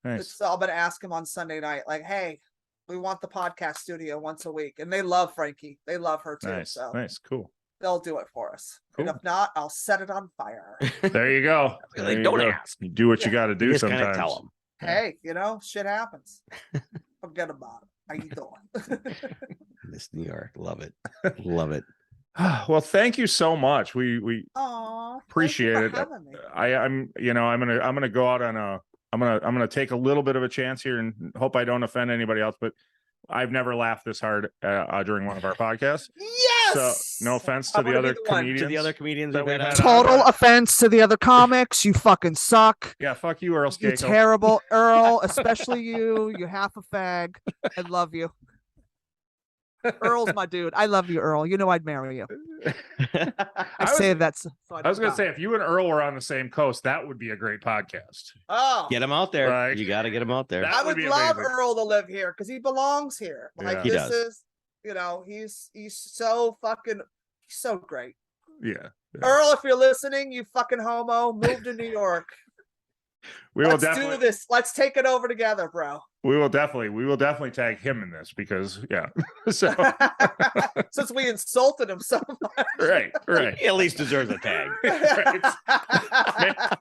nice. I'm gonna ask him on Sunday night, like, hey, we want the podcast studio once a week, and they love Frankie. They love her too. Nice. So nice, cool. They'll do it for us. Cool. And if not, I'll set it on fire. There you go. Don't ask. You do what you got to do sometimes. Tell them. Hey, shit happens. Forget about it. How you doing? Miss New York. Love it. Love it. Well, thank you so much. We appreciate it. I'm gonna go out on I'm gonna take a little bit of a chance here and hope I don't offend anybody else, but I've never laughed this hard during one of our podcasts. Yes. So no offense to the other comedians. To the other comedians that we had. Total offense to the other comics. You fucking suck. Yeah, fuck you, Earl. You're terrible, Earl. Especially you. You half a fag. I love you. Earl's my dude. I love you, Earl. You know I'd marry you. I say that. So I was gonna say, if you and Earl were on the same coast, that would be a great podcast. Oh, get him out there. You got to get him out there. I would love Earl to live here because he belongs here. Like this is, he's so fucking, he's so great. Yeah. Earl, if you're listening, you fucking homo, move to New York. We will Let's definitely do this. Let's take it over together, bro. we will definitely tag him in this because yeah. So Since we insulted him so much. right. He at least deserves a tag.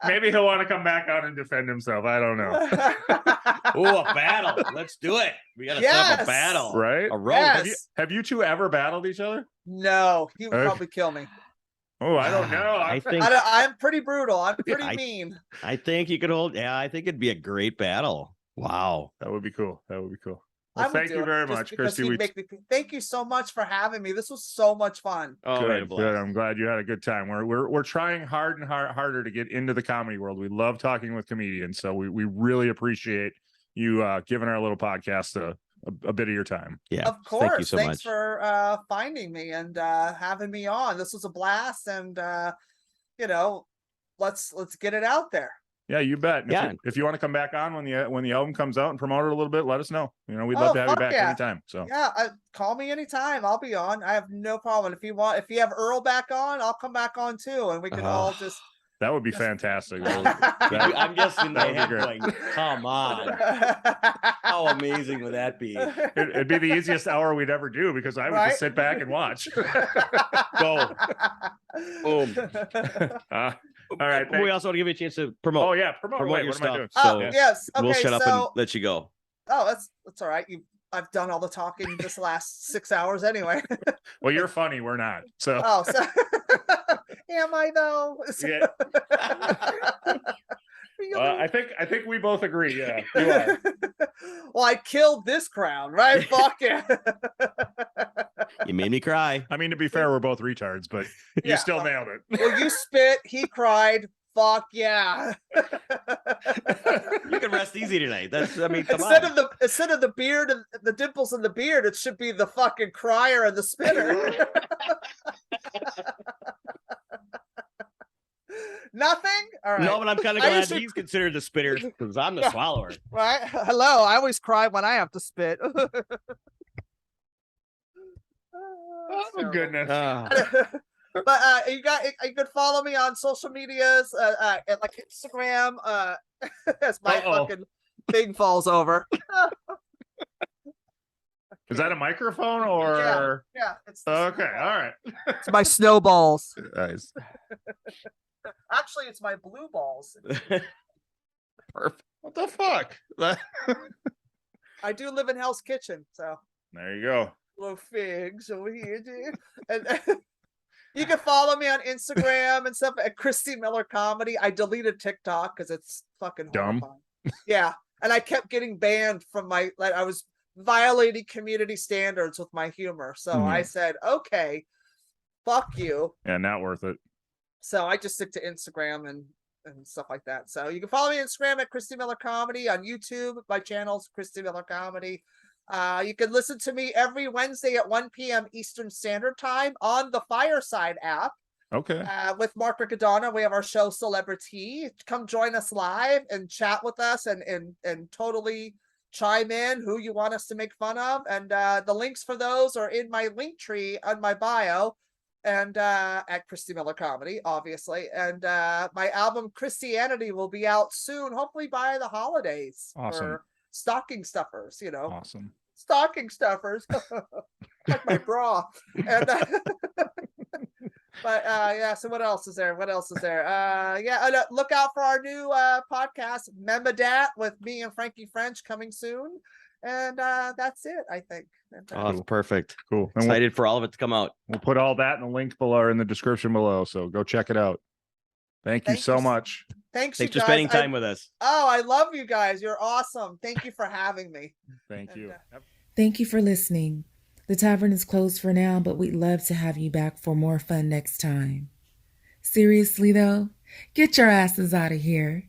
Maybe he'll want to come back out and defend himself. I don't know. Oh, a battle. Let's do it. We got to set up a Yes. battle. Right? A roast. Yes. Have you two ever battled each other? No, he would Okay. probably kill me. Oh, I don't know. I think I'm pretty brutal. I'm pretty I- mean. I think you could hold. Yeah, I think it'd be a great battle. Wow. That would be cool. Well, I would thank do you it very just much, because Christy. he'd make me. Thank you so much for having me. This was so much fun. Oh, Good. I'm glad you had a good time. We're trying harder to get into the comedy world. We love talking with comedians, so we really appreciate you giving our little podcast a bit of your time. Yeah. Of course. Thank you so Thanks much. for finding me and having me on. This was a blast, and let's get it out there. Yeah, you bet. And Yeah. if you want to come back on when the album comes out and promote it a little bit, let us know. We'd love to have you fuck back yeah. anytime. So Yeah, call me anytime. I'll be on. I have no problem. If you have Earl back on, I'll come back on too, and we can all just. that would be fantastic. I'm just in that my would be head great. going, come on. How amazing would that be? It'd be the easiest hour we'd ever do because I would Right? just sit back and watch. Go. Boom. All right. We also want to give you a chance to promote. Oh yeah, promote Promote away. your What am I stuff. doing? Oh So yes. Okay. we'll shut up and let you go. Oh, that's all right. I've done all the talking this last 6 hours anyway. Well, you're funny. We're not. So Oh, so am I though? yeah. Really? I think we both agree. Yeah, you are. Well, I killed this crowd, right? Fuck yeah. You made me cry. I mean, to be fair, we're both retards, but you Yeah. still nailed it. Well, you spit, he cried. Fuck yeah. You can rest easy tonight. That's, I mean, come Instead on. of the beard and the dimples in the beard, it should be the fucking crier and the spitter. Nothing? All right. No, but I'm kind of I glad usually- he's considered the spitter because I'm the Yeah. swallower. Right? Hello. I always cry when I have to spit. Oh goodness. But you could follow me on social medias at like Instagram as my fucking thing falls over. Is that a microphone or? Yeah, it's Okay. All right. It's my snowballs. Nice. Actually, it's my blue balls. Perfect. What the fuck? I do live in Hell's Kitchen, so There you go. little figs over here, dude. And you can follow me on Instagram and stuff at Christy Miller Comedy. I deleted TikTok because it's fucking Dumb. horrifying. Yeah, and I kept getting banned from I was violating community standards with my humor. So I said, okay, fuck you. Yeah, not worth it. So I just stick to Instagram and stuff like that. So you can follow me on Instagram at Christy Miller Comedy. On YouTube, my channel's Christy Miller Comedy. You can listen to me every Wednesday at 1 p.m. Eastern Standard Time on the Fireside app. Okay. With Mark Riccadonna. We have our show Celebra-Tea. Come join us live and chat with us and totally chime in who you want us to make fun of. And the links for those are in my link tree on my bio and at Christy Miller Comedy, obviously. And my album Christianity will be out soon, hopefully by the holidays. Awesome. For stocking stuffers, Awesome. stocking stuffers. Like my bra. And but yeah, so what else is there? Look out for our new podcast Memedat with me and Frankie French coming soon. And that's it, I think. Oh, perfect. Cool. And Excited for all of it to come out. we'll put all that in the link below or in the description below. So go check it out. Thank you so much. Thanks Thanks you for guys. spending time with us. I love you guys. You're awesome. Thank you for having me. Thank And, you. Thank you for listening. The tavern is closed for now, but we'd love to have you back for more fun next time. Seriously though, get your asses out of here.